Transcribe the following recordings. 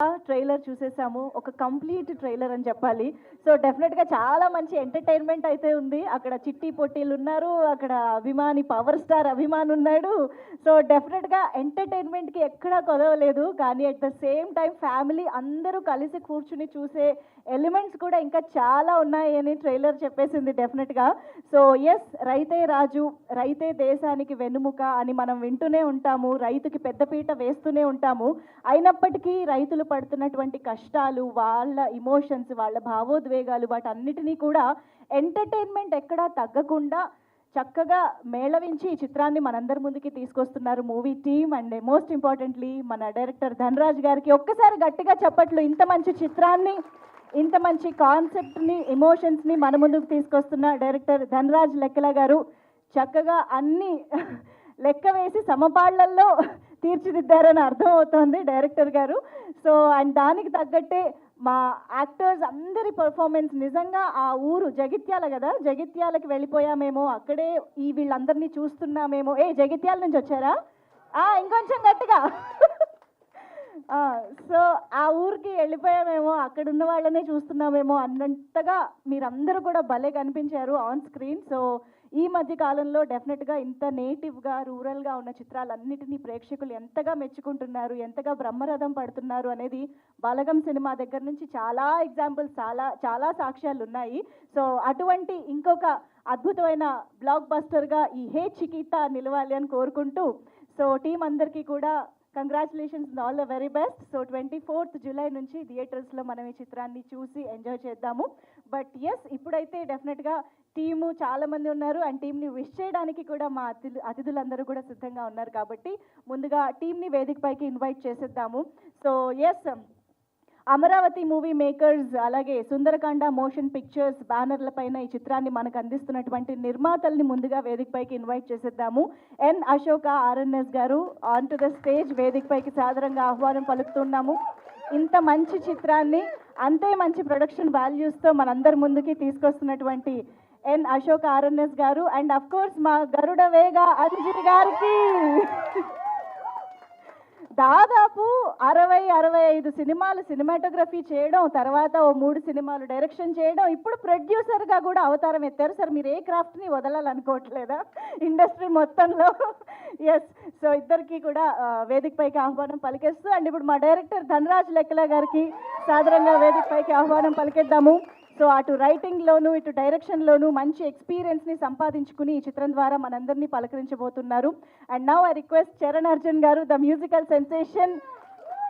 Trailer చూసేసాము. ఒక complete trailer అని చెప్పాలి. సో డెఫినెట్‌గా చాలా మంచి ఎంటర్‌టైన్‌మెంట్ అయితే ఉంది. అక్కడ చిట్టి పొట్టిలున్నారు. అక్కడ అభిమాని పవర్ స్టార్ అభిమాన్ ఉన్నాడు. సో డెఫినెట్‌గా ఎంటర్‌టైన్‌మెంట్‌కి ఎక్కడా కొదవలేదు. కానీ at the same time family అందరూ కలిసి కూర్చుని చూసే ఎలిమెంట్స్ కూడా ఇంకా చాలా ఉన్నాయి అని ట్రైలర్ చెప్పేసింది డెఫినెట్‌గా. సో యెస్, రైతే రాజు, రైతే దేశానికి వెన్నుముక అని మనం వింటూనే ఉంటాము. రైతుకి పెద్దపీట వేస్తూనే ఉంటాము. అయినప్పటికీ రైతులు పడుతున్నటువంటి కష్టాలు, వాళ్ళ ఇమోషన్స్, వాళ్ళ భావోద్వేగాలు వాటన్నిటినీ కూడా ఎంటర్టైన్మెంట్ ఎక్కడా తగ్గకుండా చక్కగా మేళవించి ఈ చిత్రాన్ని మనందరి ముందుకి తీసుకొస్తున్నారు movie team. And most importantly మన డైరెక్టర్ ధనరాజ్ గారికి ఒక్కసారి గట్టిగా చప్పట్లు. ఇంత మంచి చిత్రాన్ని, ఇంత మంచి కాన్సెప్ట్ని, ఎమోషన్స్ని మన ముందుకు తీసుకొస్తున్న డైరెక్టర్ ధనరాజ్ లెక్కల గారు చక్కగా అన్ని లెక్క వేసి సమపాళ్లల్లో తీర్చిదిద్దారని అర్థమవుతోంది డైరెక్టర్ గారు. సో అండ్ దానికి తగ్గట్టే మా యాక్టర్స్ అందరి పర్ఫార్మెన్స్ నిజంగా ఆ ఊరు జగిత్యాల కదా, జగిత్యాలకి వెళ్ళిపోయామేమో, అక్కడే ఈ వీళ్ళందరినీ చూస్తున్నామేమో. జగిత్యాల నుంచి వచ్చారా? ఇంకొంచెం గట్టిగా. సో ఆ ఊరికి వెళ్ళిపోయామేమో, అక్కడ ఉన్న వాళ్ళనే చూస్తున్నామేమో అన్నంతగా మీరందరూ కూడా భలే కనిపించారు ఆన్ స్క్రీన్. సో ఈ మధ్య కాలంలో డెఫినెట్గా ఇంత నేటివ్గా, రూరల్గా ఉన్న చిత్రాలన్నిటినీ ప్రేక్షకులు ఎంతగా మెచ్చుకుంటున్నారు, ఎంతగా బ్రహ్మరథం పడుతున్నారు అనేది బలగం సినిమా దగ్గర నుంచి చాలా ఎగ్జాంపుల్స్, చాలా సాక్ష్యాలు ఉన్నాయి. సో అటువంటి ఇంకొక అద్భుతమైన బ్లాక్ బస్టర్గా ఈ హే చికితా నిలవాలి అని కోరుకుంటూ, సో టీం అందరికీ కూడా congratulations and all the very best. So 24th July నుంచి థియేటర్స్లో మనం ఈ చిత్రాన్ని చూసి ఎంజాయ్ చేద్దాము. బట్ ఎస్, ఇప్పుడైతే డెఫినెట్గా టీము చాలామంది ఉన్నారు అండ్ టీంని విష్ చేయడానికి కూడా మా అతిథులందరూ కూడా సిద్ధంగా ఉన్నారు. కాబట్టి ముందుగా టీంని వేదికపైకి ఇన్వైట్ చేసేద్దాము. So yes, Amaravati movie makers అలాగే సుందరకాండ మోషన్ పిక్చర్స్ బ్యానర్ల పైన ఈ చిత్రాన్ని మనకు అందిస్తున్నటువంటి నిర్మాతల్ని ముందుగా వేదికపైకి ఇన్వైట్ చేసేద్దాము. ఎన్ అశోక ఆర్ఎన్ఎస్ గారు ఆన్ టు ద స్టేజ్, వేదికపైకి సాదరంగా ఆహ్వానం పలుకుతున్నాము. ఇంత మంచి చిత్రాన్ని అంతే మంచి ప్రొడక్షన్ వాల్యూస్తో మనందరి ముందుకి తీసుకొస్తున్నటువంటి ఎన్ అశోక్ ఆర్ఎన్ఎస్ గారు అండ్ అఫ్ కోర్స్ మా గరుడ వేగ అంజలి గారికి దాదాపు 60-65 సినిమాలు సినిమాటోగ్రఫీ చేయడం, తర్వాత ఓ 3 సినిమాలు డైరెక్షన్ చేయడం, ఇప్పుడు ప్రొడ్యూసర్గా కూడా అవతారం ఎత్తారు. సార్ మీరు ఏ క్రాఫ్ట్ని వదలాలనుకోవట్లేదా ఇండస్ట్రీ మొత్తంలో? ఎస్, సో ఇద్దరికి కూడా వేదికపైకి ఆహ్వానం పలికేస్తూ అండ్ ఇప్పుడు మా డైరెక్టర్ ధనరాజ్ లెక్కల గారికి సాధారణంగా వేదికపైకి ఆహ్వానం పలికేద్దాము. సో అటు రైటింగ్లోను ఇటు డైరెక్షన్లోను మంచి ఎక్స్పీరియన్స్ని సంపాదించుకుని ఈ చిత్రం ద్వారా మనందరినీ పలకరించబోతున్నారు. And now I request Charan Arjun garu, the musical sensation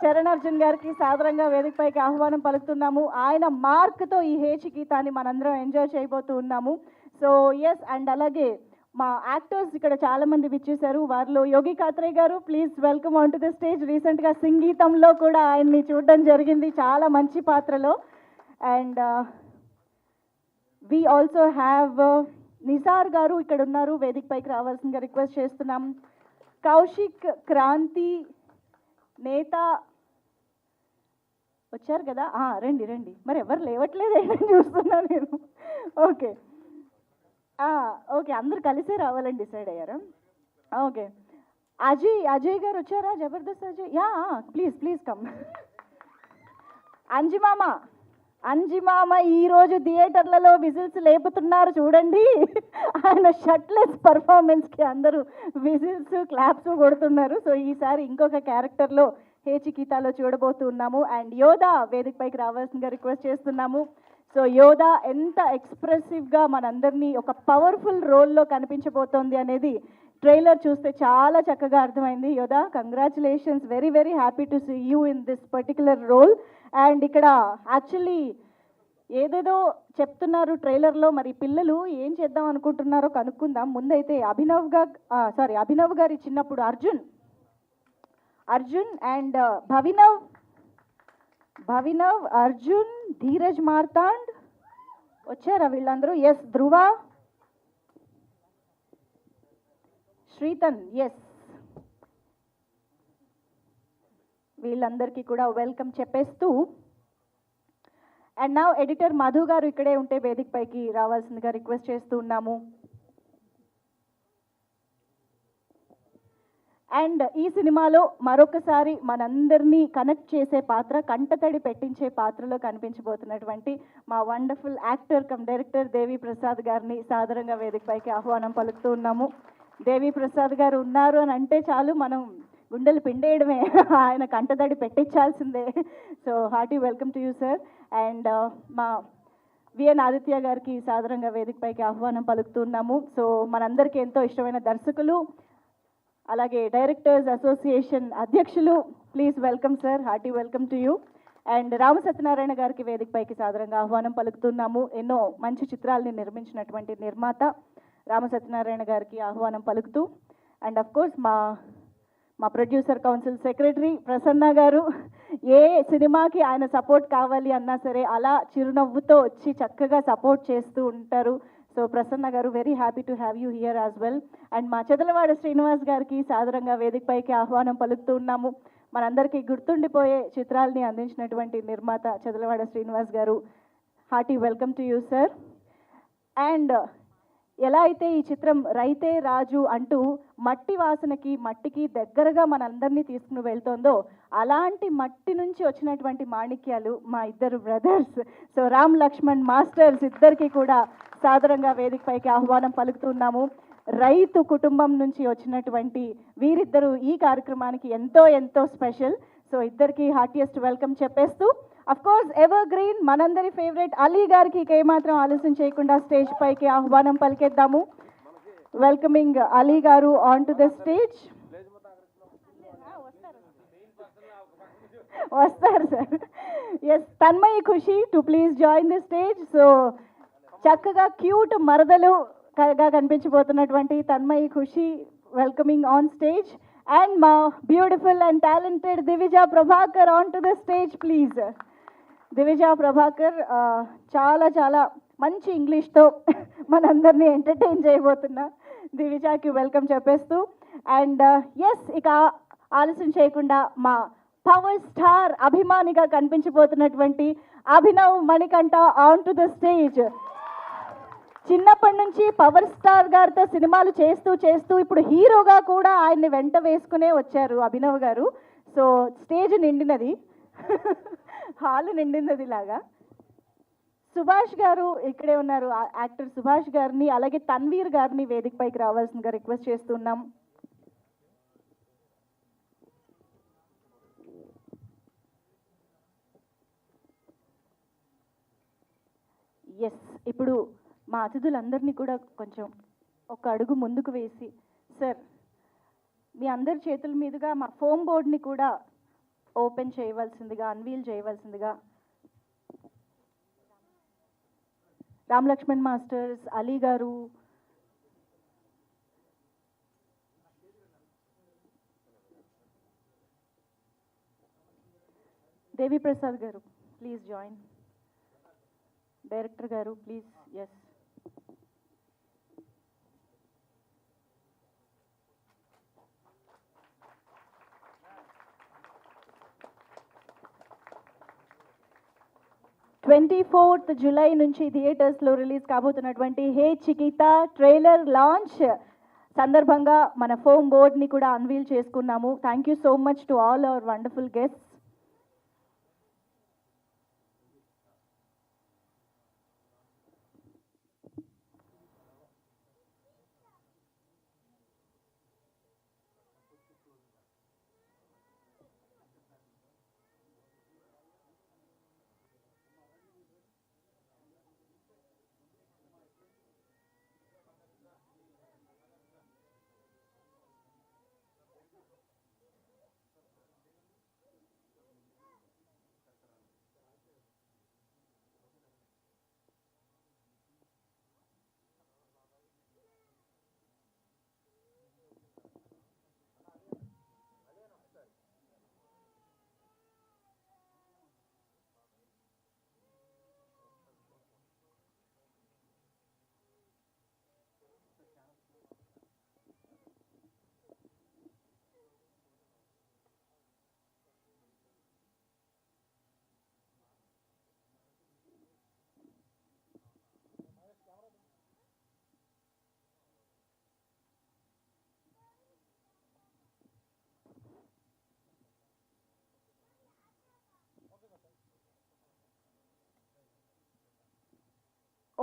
Charan Arjun గారికి సాదరంగా వేదికపైకి ఆహ్వానం పలుకుతున్నాము. ఆయన మార్క్తో ఈ హే చికితాని మనందరం ఎంజాయ్ చేయబోతూ ఉన్నాము. సో ఎస్, అండ్ అలాగే మా యాక్టర్స్ ఇక్కడ చాలామంది విచ్చేశారు. వారిలో Yogi Katre garu, please welcome on to the stage. రీసెంట్గా సంగీతంలో కూడా ఆయన్ని చూడడం జరిగింది, చాలా మంచి పాత్రలో. And we also have Nisar garu ఇక్కడ ఉన్నారు, వేదికపైకి రావాల్సిందిగా రిక్వెస్ట్ చేస్తున్నాం. కౌశిక్ క్రాంతి నేత వచ్చారు కదా, రండి రండి. మరి ఎవరు లేవట్లేదే చూస్తున్నా నేను. ఓకే ఓకే, అందరు కలిసే రావాలని డిసైడ్ అయ్యారా? ఓకే, అజయ్ గారు వచ్చారా? Jabardasth Ajay, please please come. Anjimama ఈరోజు థియేటర్లలో విజిల్స్ లేపుతున్నారు చూడండి. ఆయన షర్ట్లెస్ పర్ఫార్మెన్స్కి అందరూ విజిల్స్ క్లాప్స్ కొడుతున్నారు. సో ఈసారి ఇంకొక క్యారెక్టర్లో హే చికితాలో చూడబోతున్నాము. అండ్ యోధా వేదికపైకి రావాల్సిందిగా రిక్వెస్ట్ చేస్తున్నాము. సో యోధా ఎంత ఎక్స్ప్రెసివ్గా మనందరినీ ఒక పవర్ఫుల్ రోల్లో కనిపించబోతోంది అనేది ట్రైలర్ చూస్తే చాలా చక్కగా అర్థమైంది. Yodha, congratulations, very very happy to see you in this particular role. And ఇక్కడ యాక్చువల్లీ ఏదేదో చెప్తున్నారు ట్రైలర్లో, మరి పిల్లలు ఏం చేద్దాం అనుకుంటున్నారో కనుక్కుందాం. ముందైతే అభినవ్ గారి చిన్నప్పుడు అర్జున్ అండ్ భవినవ్, అర్జున్, ధీరజ్ మార్తాండ్ వచ్చారా వీళ్ళందరూ? ఎస్, ధ్రువ, శ్రీతన్, ఎస్, వీళ్ళందరికీ కూడా వెల్కమ్ చెప్పేస్తూ అండ్ నౌ ఎడిటర్ మధు గారు ఇక్కడే ఉంటే వేదికపైకి రావాల్సిందిగా రిక్వెస్ట్ చేస్తూ ఉన్నాము. అండ్ ఈ సినిమాలో మరొకసారి మనందరినీ కనెక్ట్ చేసే పాత్ర, కంటతడి పెట్టించే పాత్రలో కనిపించబోతున్నటువంటి మా వండర్ఫుల్ యాక్టర్ కమ్ డైరెక్టర్ దేవి ప్రసాద్ గారిని సాదరంగా వేదికపైకి ఆహ్వానం పలుకుతూ ఉన్నాము. దేవి ప్రసాద్ గారు ఉన్నారు అని అంటే చాలు మనం గుండెలు పిండేయడమే, ఆయన కంటతడి పెట్టించాల్సిందే. So hearty welcome to you sir. And మా విఎన్ ఆదిత్య గారికి సాదరంగా వేదికపైకి ఆహ్వానం పలుకుతున్నాము. సో మనందరికీ ఎంతో ఇష్టమైన దర్శకులు, అలాగే డైరెక్టర్స్ అసోసియేషన్ అధ్యక్షులు, please welcome sir, hearty welcome to you. And Rama Satyanarayana గారికి వేదికపైకి సాదరంగా ఆహ్వానం పలుకుతున్నాము. ఎన్నో మంచి చిత్రాలని నిర్మించినటువంటి నిర్మాత రామ సత్యనారాయణ గారికి ఆహ్వానం పలుకుతూ, అండ్ అఫ్ కోర్స్ మా ప్రొడ్యూసర్ కౌన్సిల్ సెక్రటరీ ప్రసన్న గారు, ఏ సినిమాకి ఆయన సపోర్ట్ కావాలి అన్నా సరే అలా చిరునవ్వుతో వచ్చి చక్కగా సపోర్ట్ చేస్తూ ఉంటారు. సో ప్రసన్న గారు, very happy to have you here as well. And మా చదలవాడ శ్రీనివాస్ గారికి సాదరంగా వేదికపైకి ఆహ్వానం పలుకుతూ ఉన్నాము. మనందరికీ గుర్తుండిపోయే చిత్రాలని అందించినటువంటి నిర్మాత చదలవాడ శ్రీనివాస్ గారు, hearty welcome to you sir. And ఎలా అయితే ఈ చిత్రం రైతే రాజు అంటూ మట్టి వాసనకి, మట్టికి దగ్గరగా మనందరినీ తీసుకుని వెళ్తోందో, అలాంటి మట్టి నుంచి వచ్చినటువంటి మాణిక్యాలు మా ఇద్దరు brothers. So Ram Lakshman masters ఇద్దరికి కూడా సాదరంగా వేదికపైకి ఆహ్వానం పలుకుతున్నాము. రైతు కుటుంబం నుంచి వచ్చినటువంటి వీరిద్దరూ ఈ కార్యక్రమానికి ఎంతో ఎంతో స్పెషల్. సో ఇద్దరికి హార్టియెస్ట్ వెల్కమ్ చెప్పేస్తూ, అఫ్ కోర్స్ ఎవర్ గ్రీన్ మనందరి ఫేవరెట్ అలీ గారికి ఏమాత్రం ఆలస్యం చేయకుండా స్టేజ్ పైకి ఆహ్వానం పలికేద్దాము. Welcoming Ali garu on to the stage. వస్తారు sir. Yes, Tanmayi Khushi to please join the stage. So చక్కగా క్యూట్ మరదలుగా కనిపించబోతున్నటువంటి Tanmayi Khushi welcoming on stage. And మా beautiful and talented Divija Prabhakar on to the stage please. Divija Prabhakar చాలా చాలా మంచి ఇంగ్లీష్తో మనందరినీ ఎంటర్టైన్ చేయబోతున్నా దివిజాకి వెల్కమ్ చెప్పేస్తూ, అండ్ ఎస్ ఇక ఆలస్యం చేయకుండా మా పవర్ స్టార్ అభిమానిగా కనిపించబోతున్నటువంటి Abhinav Manikanta on to the stage. చిన్నప్పటి నుంచి పవర్ స్టార్ గారితో సినిమాలు చేస్తూ చేస్తూ ఇప్పుడు హీరోగా కూడా ఆయన్ని వెంట వేసుకునే వచ్చారు అభినవ్ గారు. సో స్టేజ్ నిండినది, హాల్ నిండినది లాగా. సుభాష్ గారు ఇక్కడే ఉన్నారు, యాక్టర్ సుభాష్ గారిని, అలాగే తన్వీర్ గారిని వేదికపైకి రావాల్సిందిగా రిక్వెస్ట్ చేస్తున్నాం. ఎస్, ఇప్పుడు మా అతిథులందరినీ కూడా కొంచెం ఒక అడుగు ముందుకు వేసి, సార్ మీ అందరి చేతుల మీదుగా మా ఫోమ్ బోర్డ్ని కూడా ఓపెన్ చేయవలసిందిగా, అన్వీల్ చేయవలసిందిగా రామ్ లక్ష్మణ్ మాస్టర్స్, అలీ గారు, దేవి ప్రసాద్ గారు ప్లీజ్ జాయిన్. డైరెక్టర్ గారు ప్లీజ్. ఎస్, జూలై 24 నుంచి థియేటర్స్లో రిలీజ్ కాబోతున్నటువంటి హే చికితా ట్రైలర్ లాంచ్ సందర్భంగా మన ఫోమ్ బోర్డ్ని కూడా అన్వీల్ చేసుకున్నాము. Thank you so much to all our wonderful guests.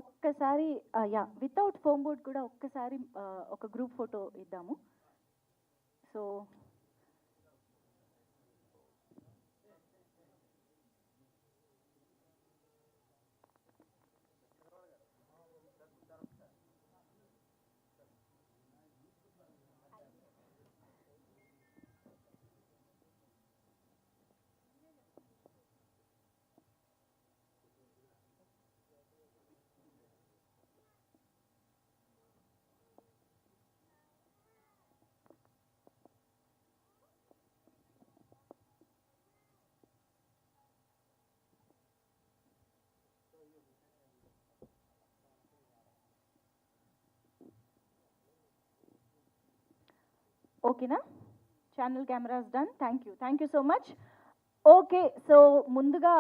ఒక్కసారి యా వితౌట్ ఫోమ్ బోర్డ్ కూడా ఒక్కసారి ఒక గ్రూప్ ఫోటో ఇద్దాము. సో ఓకేనా? Channel cameras done. Thank you so much. Okay, so ముందుగా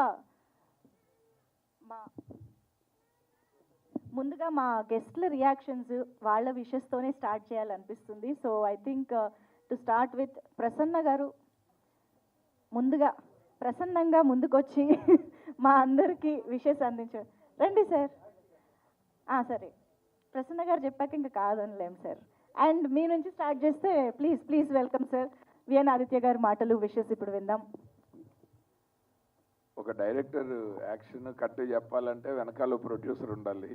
మా గెస్ట్ల రియాక్షన్స్ వాళ్ళ విషెస్తోనే స్టార్ట్ చేయాలనిపిస్తుంది. So I think to start with Prasanna గారు, ముందుగా ప్రసన్నంగా ముందుకొచ్చి మా అందరికీ విషెస్ అందించారు. రండి సార్. సరే, ప్రసన్న గారు చెప్పాక ఇంకా కాదనలేం సార్. అండ్ మీ నుంచి స్టార్ట్ చేస్తే please welcome sir. VN Aditya garu మాటలు విషెస్ ఇప్పుడు విందాం. ఒక డైరెక్టర్ యాక్షన్ కట్ చెప్పాలంటే వెనకాల ప్రొడ్యూసర్ ఉండాలి.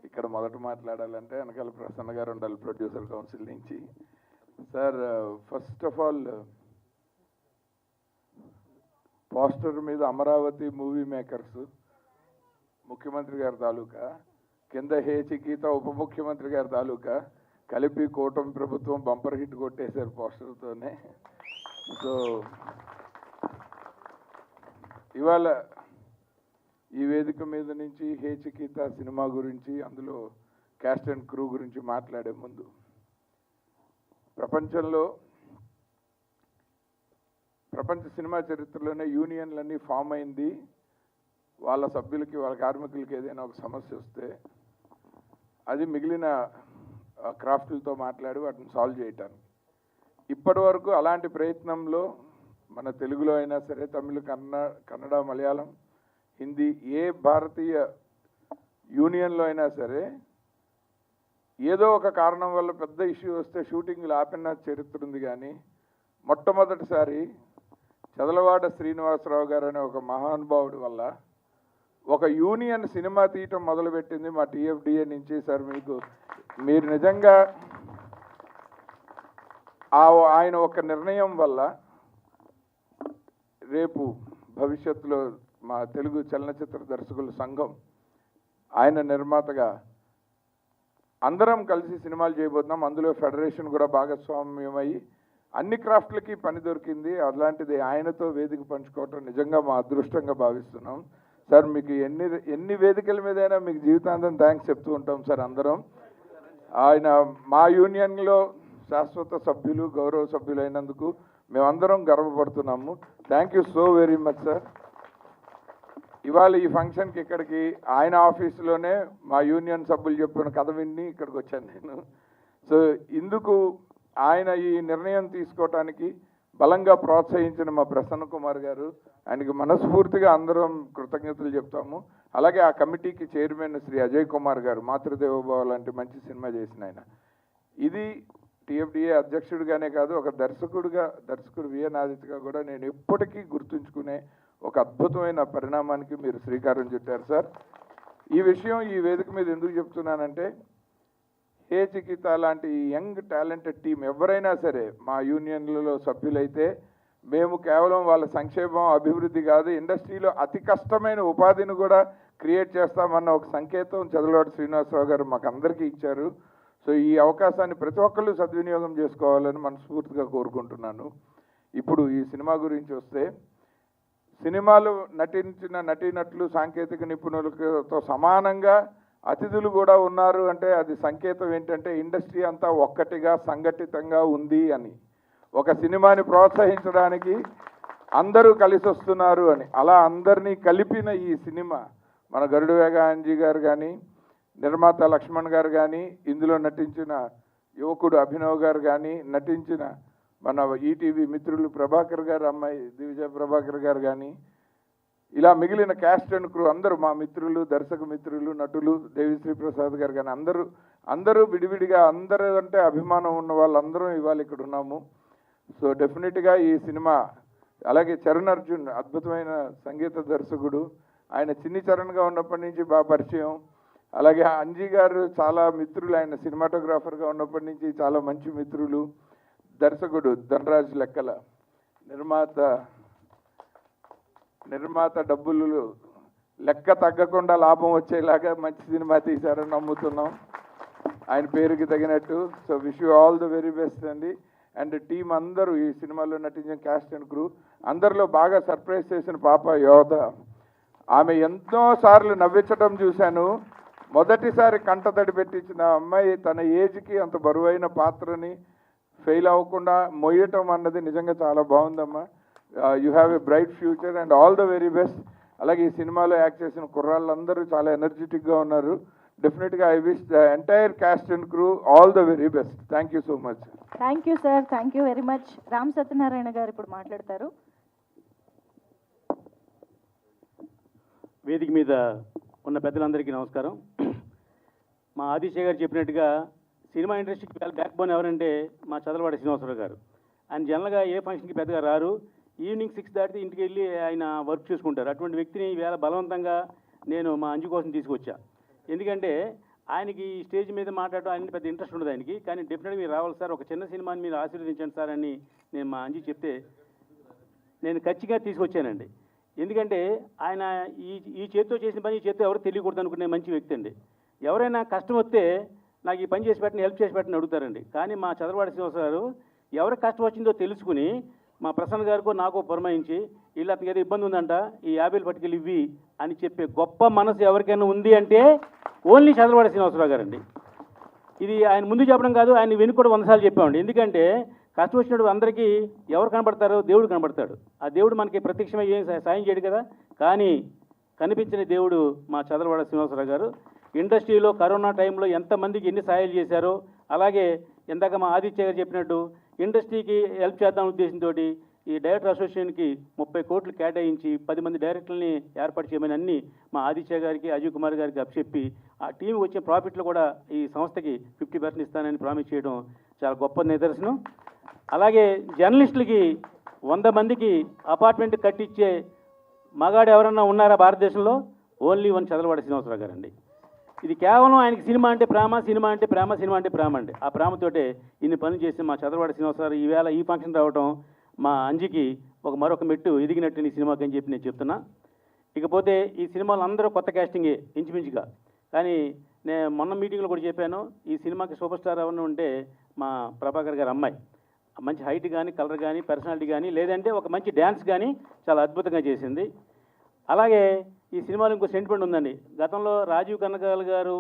ఇక్కడ మొదట మాట్లాడాలంటే వెనకాల ప్రసన్న గారు ఉండాలి, ప్రొడ్యూసర్ కౌన్సిల్ నుంచి. Sir, first of all poster మీద అమరావతి మూవీ మేకర్స్, ముఖ్యమంత్రి గారి తాలూకా, కింద హే చికీత ఉప ముఖ్యమంత్రి గారి తాలూకా కలిపి కూటమి ప్రభుత్వం బంపర్ హిట్ కొట్టేశారు పోస్టర్తోనే. సో ఇవాళ ఈ వేదిక మీద నుంచి హే చికీత సినిమా గురించి, అందులో క్యాస్ట్ అండ్ క్రూ గురించి మాట్లాడే ముందు, ప్రపంచ సినిమా చరిత్రలోనే యూనియన్లన్నీ ఫామ్ అయింది. వాళ్ళ సభ్యులకి, వాళ్ళ కార్మికులకి ఏదైనా ఒక సమస్య వస్తే అది మిగిలిన క్రాఫ్ట్లతో మాట్లాడి వాటిని సాల్వ్ చేయటానికి. ఇప్పటి వరకు అలాంటి ప్రయత్నంలో మన తెలుగులో అయినా సరే, తమిళ, కన్నడ, మలయాళం, హిందీ, ఏ భారతీయ యూనియన్లో అయినా సరే ఏదో ఒక కారణం వల్ల పెద్ద ఇష్యూ వస్తే షూటింగ్లు ఆపిన చరిత్ర ఉంది. కానీ మొట్టమొదటిసారి చదలవాడ శ్రీనివాసరావు గారు అనే ఒక మహానుభావుడి వల్ల ఒక యూనియన్ సినిమా తీయటం మొదలుపెట్టింది మా టీఎఫ్డిఏ నుంచి. సార్, మీరు నిజంగా ఆయన ఒక నిర్ణయం వల్ల రేపు భవిష్యత్తులో మా తెలుగు చలనచిత్ర దర్శకుల సంఘం, ఆయన నిర్మాతగా అందరం కలిసి సినిమాలు చేయబోతున్నాం. అందులో ఫెడరేషన్ కూడా భాగస్వామ్యమై అన్ని క్రాఫ్ట్లకి పని దొరికింది. అలాంటిది ఆయనతో వేదిక పంచుకోవటం నిజంగా మా అదృష్టంగా భావిస్తున్నాం. సార్, మీకు ఎన్ని వేదికల మీదైనా మీకు జీవితాంతం థ్యాంక్స్ చెప్తూ ఉంటాం సార్ అందరం. ఆయన మా యూనియన్లో శాశ్వత సభ్యులు, గౌరవ సభ్యులు అయినందుకు మేమందరం గర్వపడుతున్నాము. Thank you so very much sir. ఇవాళ ఈ ఫంక్షన్కి ఇక్కడికి ఆయన ఆఫీసులోనే మా యూనియన్ సభ్యులు చెప్పిన కథ విని ఇక్కడికి వచ్చాను నేను. సో ఇందుకు ఆయన ఈ నిర్ణయం తీసుకోవటానికి బలంగా ప్రోత్సహించిన మా ప్రసన్న కుమార్ గారు, ఆయనకి మనస్ఫూర్తిగా అందరం కృతజ్ఞతలు చెప్తాము. అలాగే ఆ కమిటీకి చైర్మన్ శ్రీ అజయ్ కుమార్ గారు, మాతృదేవోభవ లాంటి మంచి సినిమా చేసిన ఆయన. ఇది టీఎఫ్డిఏ అధ్యక్షుడిగానే కాదు, ఒక దర్శకుడు విఎన్ ఆదిత్యగా కూడా నేను ఎప్పటికీ గుర్తుంచుకునే ఒక అద్భుతమైన పరిణామానికి మీరు శ్రీకారం చుట్టారు సార్. ఈ విషయం ఈ వేదిక మీద ఎందుకు చెప్తున్నానంటే, హే చికిత లాంటి యంగ్ టాలెంటెడ్ టీం ఎవరైనా సరే మా యూనియన్లలో సభ్యులైతే మేము కేవలం వాళ్ళ సంక్షేమం, అభివృద్ధి కాదు, ఇండస్ట్రీలో అతి కష్టమైన ఉపాధిని కూడా క్రియేట్ చేస్తామన్న ఒక సంకేతం చదలవాడ శ్రీనివాసరావు గారు మాకు అందరికీ ఇచ్చారు. సో ఈ అవకాశాన్ని ప్రతి ఒక్కళ్ళు సద్వినియోగం చేసుకోవాలని మనస్ఫూర్తిగా కోరుకుంటున్నాను. ఇప్పుడు ఈ సినిమా గురించి వస్తే, సినిమాలు నటించిన నటీనటులు, సాంకేతిక నిపుణులతో సమానంగా అతిథులు కూడా ఉన్నారు అంటే అది సంకేతం ఏంటంటే ఇండస్ట్రీ అంతా ఒక్కటిగా సంఘటితంగా ఉంది అని, ఒక సినిమాని ప్రోత్సహించడానికి అందరూ కలిసి వస్తున్నారు అని. అలా అందరినీ కలిపిన ఈ సినిమా మన గరుడు వేగాంజీ గారు కానీ, నిర్మాత లక్ష్మణ్ గారు కానీ, ఇందులో నటించిన యువకుడు అభినవ్ గారు కానీ, నటించిన మన ఈటీవీ మిత్రులు ప్రభాకర్ గారు, అమ్మాయి దివిజయ ప్రభాకర్ గారు కానీ, ఇలా మిగిలిన క్యాస్ట్ అండ్ క్రూ అందరూ మా మిత్రులు, దర్శక మిత్రులు, నటులు, దేవిశ్రీ ప్రసాద్ గారు కానీ అందరూ విడివిడిగా అందరూ అంటే అభిమానం ఉన్న వాళ్ళందరం ఇవాళ ఇక్కడ ఉన్నాము. సో డెఫినెట్గా ఈ సినిమా, అలాగే చరణ్ అర్జున్ అద్భుతమైన సంగీత దర్శకుడు, ఆయన చిన్ని చరణ్గా ఉన్నప్పటి నుంచి బాగా పరిచయం. అలాగే అంజీ గారు చాలా మిత్రులు, ఆయన సినిమాటోగ్రాఫర్గా ఉన్నప్పటి నుంచి చాలా మంచి మిత్రులు. దర్శకుడు ధనరాజ్ లెక్కల, నిర్మాత డబ్బులు లెక్క తగ్గకుండా లాభం వచ్చేలాగా మంచి సినిమా తీశారని నమ్ముతున్నాం ఆయన పేరుకి తగినట్టు. So wish you all the very best అండి. అండ్ టీం అందరూ ఈ సినిమాలో నటించిన క్యాస్ట్ అండ్ క్రూ అందరిలో బాగా సర్ప్రైజ్ చేసిన పాప యోధ. ఆమె ఎంతో సార్లు నవ్వించడం చూశాను. మొదటిసారి కంటతడి పెట్టించిన అమ్మాయి తన ఏజ్కి అంత బరువైన పాత్రని ఫెయిల్ అవ్వకుండా మొయ్యటం అన్నది నిజంగా చాలా బాగుందమ్మా. You have a bright future and all the very best. అలాగే ఈ సినిమాలో యాక్ట్ చేసిన కుర్రాళ్ళందరూ చాలా ఎనర్జెటిక్గా ఉన్నారు. డెఫినెట్గా I wish the entire caste and crew all the very best. Thank you so much. Thank you sir, thank you very much. Ram Satyanarayana గారు ఇప్పుడు మాట్లాడతారు. వేదిక మీద ఉన్న పెద్దలందరికీ నమస్కారం. మా ఆదిశయ గారు చెప్పినట్టుగా సినిమా ఇండస్ట్రీకి బ్యాక్ బోన్ ఎవరంటే మా చదలవాడ శ్రీనివాసరావు గారు. ఆయన జనరల్గా ఏ ఫంక్షన్కి పెద్దగా రారు. ఈవినింగ్ 6 దాటితే ఇంటికి వెళ్ళి ఆయన వర్క్ చూసుకుంటారు. అటువంటి వ్యక్తిని ఈవేళ బలవంతంగా నేను మా అంజు కోసం తీసుకొచ్చా. ఎందుకంటే ఆయనకి ఈ స్టేజ్ మీద మాట్లాడడం ఆయన పెద్ద ఇంట్రెస్ట్ ఉండదు ఆయనకి. కానీ డెఫినెట్గా మీరు రావాలి సార్, ఒక చిన్న సినిమాని మీరు ఆశీర్వదించండి సార్ అని నేను మా అంజు చెప్తే నేను ఖచ్చితంగా తీసుకొచ్చానండి. ఎందుకంటే ఆయన ఈ చేతితో చేసిన పని ఈ చేతితో ఎవరు తెలియకూడదు అనుకునే మంచి వ్యక్తి అండి. ఎవరైనా కష్టం వస్తే నాకు ఈ పని చేసి పెట్టిన, హెల్ప్ చేసి పెట్టిన అడుగుతారండి. కానీ మా చదలవాడ శ్రీనివాస గారు ఎవరికి కష్టం వచ్చిందో తెలుసుకుని మా ప్రసన్న గారికో నాకో పురమాయించి వీళ్ళు అతనికి ఏదో ఇబ్బంది ఉందంట, ఈ 50 పట్టుకెళ్ళి ఇవ్వి అని చెప్పే గొప్ప మనసు ఎవరికైనా ఉంది అంటే ఓన్లీ చదలవాడ శ్రీనివాసరావు గారండి. ఇది ఆయన ముందు చెప్పడం కాదు, ఆయన వెనుక కూడా 100 సార్లు చెప్పామండి. ఎందుకంటే కష్టం వచ్చినప్పుడు అందరికీ ఎవరు కనబడతారో దేవుడు కనబడతాడు. ఆ దేవుడు మనకి ప్రత్యక్షమై ఏం సాయం చేయడు కదా. కానీ కనిపించిన దేవుడు మా చదలవాడ శ్రీనివాసరావు గారు. ఇండస్ట్రీలో కరోనా టైంలో ఎంతమందికి ఎన్ని సహాయాలు చేశారో, అలాగే ఇందాక మా ఆదిత్య గారు చెప్పినట్టు ఇండస్ట్రీకి హెల్ప్ చేద్దాం ఉద్దేశంతో ఈ డైరెక్టర్ అసోసియేషన్కి 30 కోట్లు కేటాయించి 10 మంది డైరెక్టర్లని ఏర్పాటు చేయమని అన్ని మా ఆదిత్య గారికి, అజయ్ కుమార్ గారికి అప్పచెప్పి ఆ టీం వచ్చే ప్రాఫిట్లు కూడా ఈ సంస్థకి 50% ఇస్తానని ప్రామిస్ చేయడం చాలా గొప్ప నిదర్శనం. అలాగే జర్నలిస్టులకి 100 మందికి అపార్ట్మెంట్ కట్టించే మగాడు ఎవరన్నా ఉన్నారా భారతదేశంలో? ఓన్లీ వన్ చదలవాడ శ్రీనివాసరావు గారండి. ఇది కేవలం ఆయనకి సినిమా అంటే ప్రేమ, సినిమా అంటే ప్రేమ, సినిమా అంటే ప్రేమ అండి. ఆ ప్రేమతోటే ఇన్ని పనులు చేసి మా చదలవాడ శ్రీనివాసరావు ఈవేళ ఈ ఫంక్షన్ రావడం మా అంజికి మరొక మెట్టు ఎదిగినట్టు ఈ సినిమాకి అని చెప్పి నేను చెప్తున్నా. ఇకపోతే ఈ సినిమాలో అందరూ కొత్త క్యాస్టింగే ఇంచుమించుగా. కానీ నేను మొన్న మీటింగ్లో కూడా చెప్పాను, ఈ సినిమాకి సూపర్ స్టార్ ఎవరైనా ఉంటే మా ప్రభాకర్ గారి అమ్మాయి. మంచి హైట్ కానీ, కలర్ కానీ, పర్సనాలిటీ కానీ, లేదంటే ఒక మంచి డ్యాన్స్ కానీ చాలా అద్భుతంగా చేసింది. అలాగే ఈ సినిమాలో ఇంకో సెంటిమెంట్ ఉందండి. గతంలో రాజీవ్ కనకాల గారు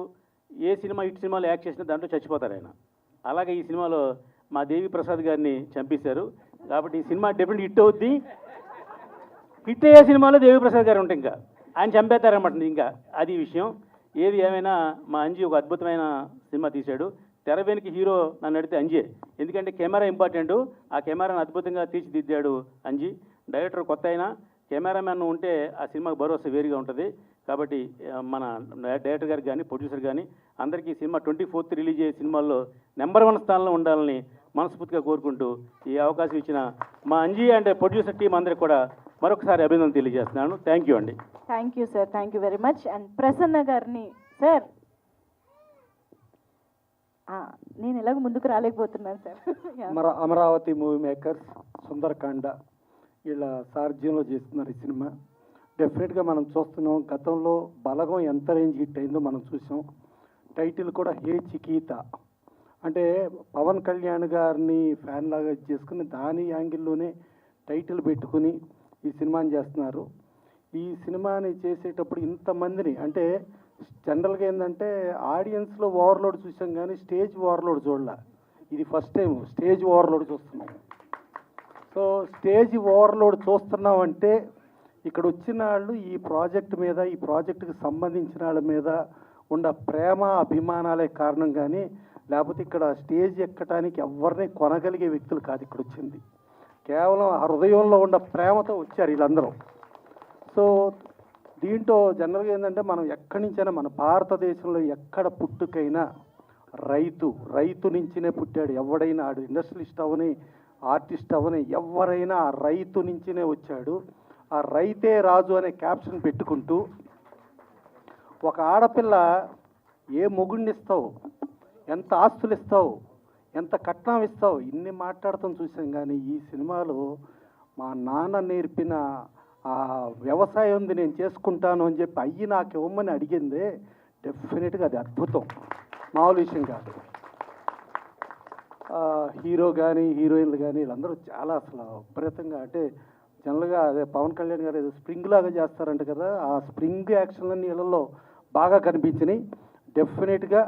ఏ సినిమా హిట్ సినిమాలో యాక్ట్ చేసినా దాంట్లో చచ్చిపోతారు ఆయన. అలాగే ఈ సినిమాలో మా దేవి ప్రసాద్ గారిని చంపేశారు. కాబట్టి ఈ సినిమా డెఫినెట్ హిట్ అవుద్ది. హిట్ అయ్యే సినిమాలో దేవి ప్రసాద్ గారు ఉంటే ఇంకా ఆయన చంపేస్తారన్నమాట. ఇంకా అది విషయం. ఏది ఏమైనా మా అంజీ ఒక అద్భుతమైన సినిమా తీశాడు. తెర వెనుక హీరో నన్ను అడిగితే అంజే. ఎందుకంటే కెమెరా ఇంపార్టెంట్. ఆ కెమెరాను అద్భుతంగా తీర్చిదిద్దాడు అంజీ. డైరెక్టర్ కొత్త అయినా కెమెరామ్యాన్ ఉంటే ఆ సినిమాకి భరోసా వేరుగా ఉంటుంది. కాబట్టి మన డైరెక్టర్ గారికి కానీ, ప్రొడ్యూసర్ కానీ అందరికీ సినిమా 24th రిలీజ్ అయ్యే సినిమాల్లో నెంబర్ 1 స్థానంలో ఉండాలని మనస్ఫూర్తిగా కోరుకుంటూ ఈ అవకాశం ఇచ్చిన మా అంజీ అండ్ ప్రొడ్యూసర్ టీం అందరికి కూడా మరొకసారి అభినందనలు తెలియజేస్తున్నాను. థ్యాంక్ యూ అండి. Thank you sir, thank you very much. And Prasanna గారిని సార్, నేను ఎలాగో ముందుకు రాలేకపోతున్నాను sir. Amaravati movie makers, Sundarakanda వీళ్ళ సారథ్యంలో చేస్తున్నారు ఈ సినిమా. డెఫినెట్గా మనం చూస్తున్నాం, గతంలో బలగం ఎంత రేంజ్ హిట్ అయిందో మనం చూసాం. టైటిల్ కూడా హే చికీత అంటే పవన్ కళ్యాణ్ గారిని ఫ్యాన్ లాగా చేసుకుని దాని యాంగిల్లోనే టైటిల్ పెట్టుకుని ఈ సినిమాని చేస్తున్నారు. ఈ సినిమాని చేసేటప్పుడు ఇంతమందిని అంటే జనరల్గా ఏంటంటే ఆడియన్స్లో ఓవర్లోడ్ చూసాం కానీ స్టేజ్ ఓవర్లోడ్ చూడాల. ఇది ఫస్ట్ టైం స్టేజ్ ఓవర్లోడ్ చూస్తున్నాం. సో స్టేజ్ ఓవర్లోడ్ చూస్తున్నామంటే ఇక్కడ వచ్చిన వాళ్ళు ఈ ప్రాజెక్ట్ మీద, ఈ ప్రాజెక్టుకి సంబంధించిన వాళ్ళ మీద ఉన్న ప్రేమ అభిమానాలే కారణం, కానీ లేకపోతే ఇక్కడ స్టేజ్ ఎక్కడానికి ఎవరిని కొనగలిగే వ్యక్తులు కాదు ఇక్కడ వచ్చింది. కేవలం ఆ హృదయంలో ఉన్న ప్రేమతో వచ్చారు వీళ్ళందరూ. సో దీంట్లో జనరల్గా ఏంటంటే మనం ఎక్కడి నుంచైనా మన భారతదేశంలో ఎక్కడ పుట్టుకైనా రైతు నుంచినే పుట్టాడు. ఎవడైనా ఆడు ఇండస్ట్రియలిస్ట్ అవని, ఆర్టిస్ట్ అవని, ఎవరైనా ఆ రైతు నుంచినే వచ్చాడు. ఆ రైతే రాజు అనే క్యాప్షన్ పెట్టుకుంటూ ఒక ఆడపిల్ల ఏ మొగుడిని ఇస్తావు, ఎంత ఆస్తులు ఇస్తావు, ఎంత కట్నం ఇస్తావు, ఇన్ని మాట్లాడతాం చూసాం. కానీ ఈ సినిమాలో మా నాన్న నేర్పిన ఆ వ్యవసాయం ఉంది నేను చేసుకుంటాను అని చెప్పి అయ్యి నాకు ఇవ్వమని అడిగిందే, డెఫినెట్గా అది అద్భుతం, మామూలు విషయం కాదు. హీరో కానీ హీరోయిన్లు కానీ వీళ్ళందరూ చాలా అసలు విపరీతంగా, అంటే జనరల్గా అదే పవన్ కళ్యాణ్ గారు ఏదో స్ప్రింగ్ లాగా చేస్తారంట కదా, ఆ స్ప్రింగ్ యాక్షన్లన్నీ వీళ్ళల్లో బాగా కనిపించినాయి. డెఫినెట్గా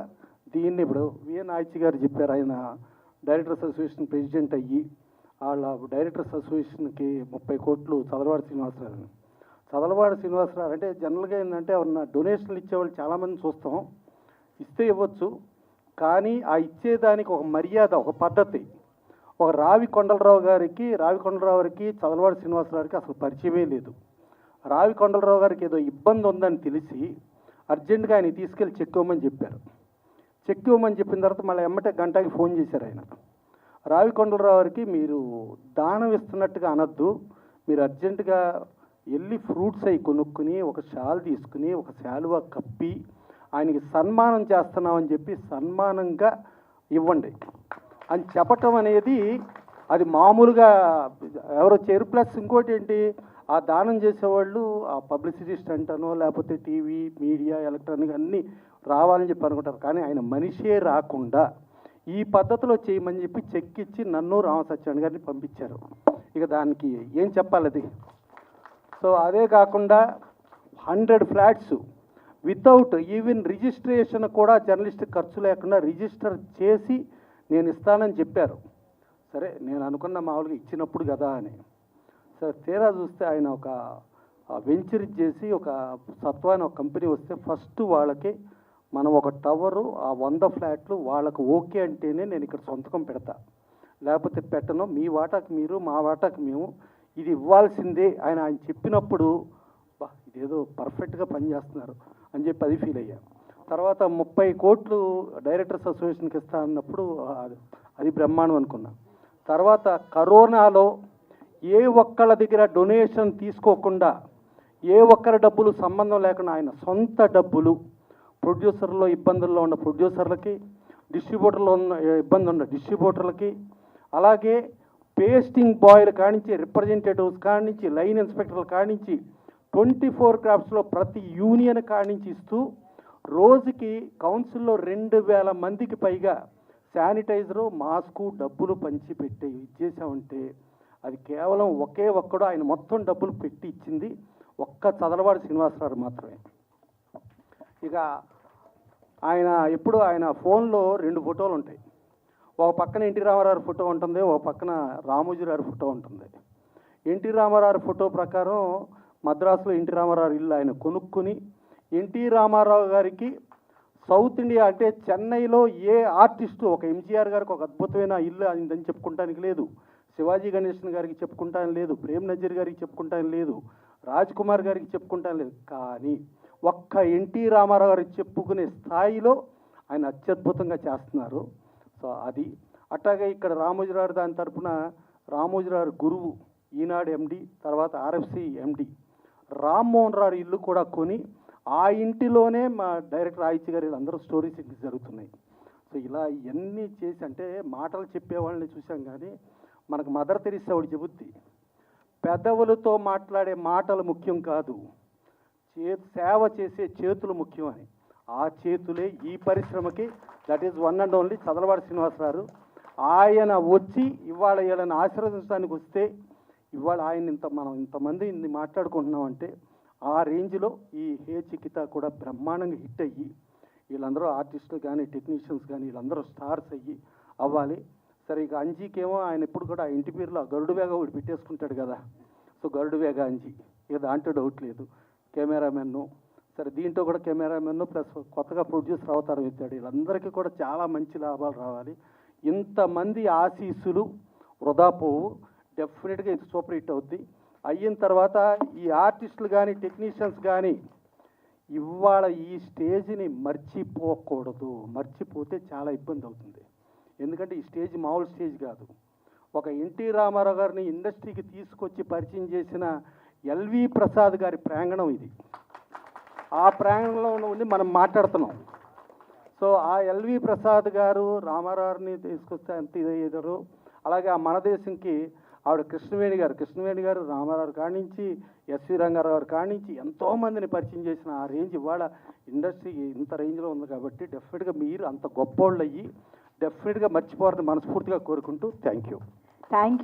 దీన్ని ఇప్పుడు విఎన్ ఆయిచి గారు చెప్పారు, ఆయన డైరెక్టర్స్ అసోసియేషన్ ప్రెసిడెంట్ అయ్యి వాళ్ళ డైరెక్టర్స్ అసోసియేషన్కి 30 కోట్లు చదలవాడి శ్రీనివాసరావు అంటే జనరల్గా ఏంటంటే ఎవరన్నా డొనేషన్లు ఇచ్చేవాళ్ళు చాలామంది చూస్తాం, ఇస్తే ఇవ్వచ్చు. కానీ ఆ ఇచ్చేదానికి ఒక మర్యాద, ఒక పద్ధతి. ఒక రావి కొండలరావు గారికి చదలవాడి శ్రీనివాసరావుకి అసలు పరిచయమే లేదు. రావి కొండలరావు గారికి ఏదో ఇబ్బంది ఉందని తెలిసి అర్జెంటుగా ఆయన తీసుకెళ్ళి చెక్ ఇవ్వమని చెప్పారు. చెక్ ఇవ్వమని చెప్పిన తర్వాత మళ్ళీ ఎమ్మటే గంటకి ఫోన్ చేశారు ఆయన. రావి కొండలరావు గారికి మీరు దానం ఇస్తున్నట్టుగా అనొద్దు, మీరు అర్జెంటుగా వెళ్ళి ఫ్రూట్స్ అవి కొనుక్కుని ఒక షాల్ తీసుకుని ఒక శాలువా కప్పి ఆయనకి సన్మానం చేస్తున్నామని చెప్పి సన్మానంగా ఇవ్వండి అని చెప్పటం అనేది అది మామూలుగా ఎవరో చేరు. ప్లస్ ఇంకోటి ఏంటి, ఆ దానం చేసేవాళ్ళు ఆ పబ్లిసిటీ స్టంట్ అనో లేకపోతే టీవీ మీడియా ఎలక్ట్రానిక్ అన్నీ రావాలని చెప్పి అనుకుంటారు. కానీ ఆయన మనిషే రాకుండా ఈ పద్ధతిలో చేయమని చెప్పి చెక్ ఇచ్చి నన్ను రామసత్యాన్ని గారిని పంపించారు. ఇక దానికి ఏం చెప్పాలి అది. సో అదే కాకుండా 100 ఫ్లాట్స్ వితౌట్ ఈవెన్ రిజిస్ట్రేషన్ కూడా జర్నలిస్ట్ ఖర్చు లేకుండా రిజిస్టర్ చేసి నేను ఇస్తానని చెప్పారు. సరే నేను అనుకున్న మామూలుగా ఇచ్చినప్పుడు కదా అని. సరే తీరా చూస్తే ఆయన ఒక వెంచర్ చేసి ఒక సత్వాన్ని ఒక కంపెనీ వస్తే ఫస్ట్ వాళ్ళకి మనం ఒక టవరు ఆ 100 ఫ్లాట్లు వాళ్ళకు ఓకే అంటేనే నేను ఇక్కడ సొంతకం పెడతా, లేకపోతే పెట్టను, మీ వాటాకు మీరు మా వాటాకు మేము, ఇది ఇవ్వాల్సిందే ఆయన చెప్పినప్పుడు ఇదేదో పర్ఫెక్ట్గా పనిచేస్తున్నారు అని చెప్పి అది ఫీల్ అయ్యా. తర్వాత 30 కోట్లు డైరెక్టర్స్ అసోసియేషన్కి ఇస్తా అన్నప్పుడు అది బ్రహ్మాండం అనుకున్నా. తర్వాత కరోనాలో ఏ ఒక్కళ్ళ దగ్గర డొనేషన్ తీసుకోకుండా, ఏ ఒక్కరి డబ్బులు సంబంధం లేకుండా ఆయన సొంత డబ్బులు ప్రొడ్యూసర్లో ఇబ్బందుల్లో ఉన్న ప్రొడ్యూసర్లకి, డిస్ట్రిబ్యూటర్లో ఉన్న ఇబ్బంది ఉన్న డిస్ట్రిబ్యూటర్లకి, అలాగే పేస్టింగ్ బాయ్ల కానించి రిప్రజెంటేటివ్స్ కానించి లైన్ ఇన్స్పెక్టర్ల కానించి 24 క్రాఫ్ట్స్లో ప్రతి యూనియన్ కానించి ఇస్తూ రోజుకి కౌన్సిల్లో 2000 మందికి పైగా శానిటైజరు మాస్కు డబ్బులు పంచిపెట్టి ఇచ్చేసామంటే అది కేవలం ఒకే ఒక్కడు ఆయన మొత్తం డబ్బులు పెట్టి ఇచ్చింది ఒక్క చదలవాడి శ్రీనివాసరావు మాత్రమే. ఇక ఆయన ఎప్పుడు ఆయన ఫోన్లో 2 ఫోటోలు ఉంటాయి. ఒక పక్కన ఎన్టీ రామారావు ఫోటో ఉంటుంది, ఒక పక్కన రామోజీ గారి ఫోటో ఉంటుంది. ఎన్టీ రామారావు ఫోటో ప్రకారం మద్రాసులో ఎన్టీ రామారావు ఇల్లు ఆయన కొనుక్కుని ఎన్టీ రామారావు గారికి సౌత్ ఇండియా అంటే చెన్నైలో ఏ ఆర్టిస్టు ఒక ఎంజీఆర్ గారికి ఒక అద్భుతమైన ఇల్లు అయిందని చెప్పుకుంటానికి లేదు, శివాజీ గణేశన్ గారికి చెప్పుకుంటాను లేదు, ప్రేమ్ నజీర్ గారికి చెప్పుకుంటాను లేదు, రాజ్ కుమార్ గారికి చెప్పుకుంటాను లేదు. కానీ ఒక్క ఎన్టీ రామారావు గారికి చెప్పుకునే స్థాయిలో ఆయన అత్యద్భుతంగా చేస్తున్నారు. సో అది అట్లాగే ఇక్కడ రామోజీరావు దాని తరఫున రామోజీరావు గురువు ఈనాడు ఎండి, తర్వాత ఆర్ఎఫ్సి ఎండి రామ్మోహన్ రావు ఇల్లు కూడా కొని ఆ ఇంటిలోనే మా డైరెక్టర్ ఆయిచి గారు వీళ్ళందరూ స్టోరీస్ జరుగుతున్నాయి. సో ఇలా ఇవన్నీ చేసి అంటే మాటలు చెప్పేవాళ్ళని చూసాం, కానీ మనకు మదర్ తెరీసా ఆవిడ చెబుద్ది, పెదవులతో మాట్లాడే మాటలు ముఖ్యం కాదు, సేవ చేసే చేతులు ముఖ్యం అని. ఆ చేతులే ఈ పరిశ్రమకి, that is one and only Chadalavadi Srinivasa Rao. ఆయన వచ్చి ఇవాళ వీళ్ళని ఆశీర్వదించడానికి వస్తే ఇవాళ ఆయన మనం ఇంతమంది ఇన్ని మాట్లాడుకుంటున్నామంటే ఆ రేంజ్లో ఈ హే చికిత కూడా బ్రహ్మాండంగా హిట్ అయ్యి వీళ్ళందరూ ఆర్టిస్టులు కానీ టెక్నీషియన్స్ కానీ వీళ్ళందరూ స్టార్స్ అయ్యి అవ్వాలి. సరే ఇక అంజీకేమో ఆయన ఎప్పుడు కూడా ఇంటి పేరులో గరుడు వేగ ఒకటి పెట్టేసుకుంటాడు కదా, సో గరుడు వేగ అంజీ, ఇక దాంట్లో డౌట్ లేదు. కెమెరామెన్ను సరే దీంట్లో కూడా కెమెరామెన్ను ప్లస్ కొత్తగా ప్రొడ్యూసర్ అవతారం ఇచ్చాడు. వీళ్ళందరికీ కూడా చాలా మంచి లాభాలు రావాలి. ఇంతమంది ఆశీస్సులు వృధా పోవు, డెఫినెట్గా ఇది సూపర్ హిట్ అవుద్ది. అయిన తర్వాత ఈ ఆర్టిస్టులు కానీ టెక్నీషియన్స్ కానీ ఇవాళ ఈ స్టేజ్ని మర్చిపోకూడదు. మర్చిపోతే చాలా ఇబ్బంది అవుతుంది. ఎందుకంటే ఈ స్టేజ్ మామూలు స్టేజ్ కాదు. ఒక ఎన్టీ రామారావు గారిని ఇండస్ట్రీకి తీసుకొచ్చి పరిచయం చేసిన ఎల్వి ప్రసాద్ గారి ప్రాంగణం ఇది. ఆ ప్రాంగణంలో ఉండి మనం మాట్లాడుతున్నాం. సో ఆ ఎల్వి ప్రసాద్ గారు రామారావుని తీసుకొస్తే అంత ఇదయ్యారు. అలాగే ఆ మన దేశంకి ఆవిడ కృష్ణవేణి గారు రామారావు కానించి ఎస్వి రంగారావు గారు కానించి ఎంతోమందిని పరిచయం చేసిన ఆ రేంజ్ ఇవాళ ఇండస్ట్రీ ఇంత రేంజ్లో ఉంది. కాబట్టి డెఫినెట్గా మీరు అంత గొప్పోళ్ళు అయ్యి డెఫినెట్గా మర్చిపోవాలని మనస్ఫూర్తిగా కోరుకుంటూ thank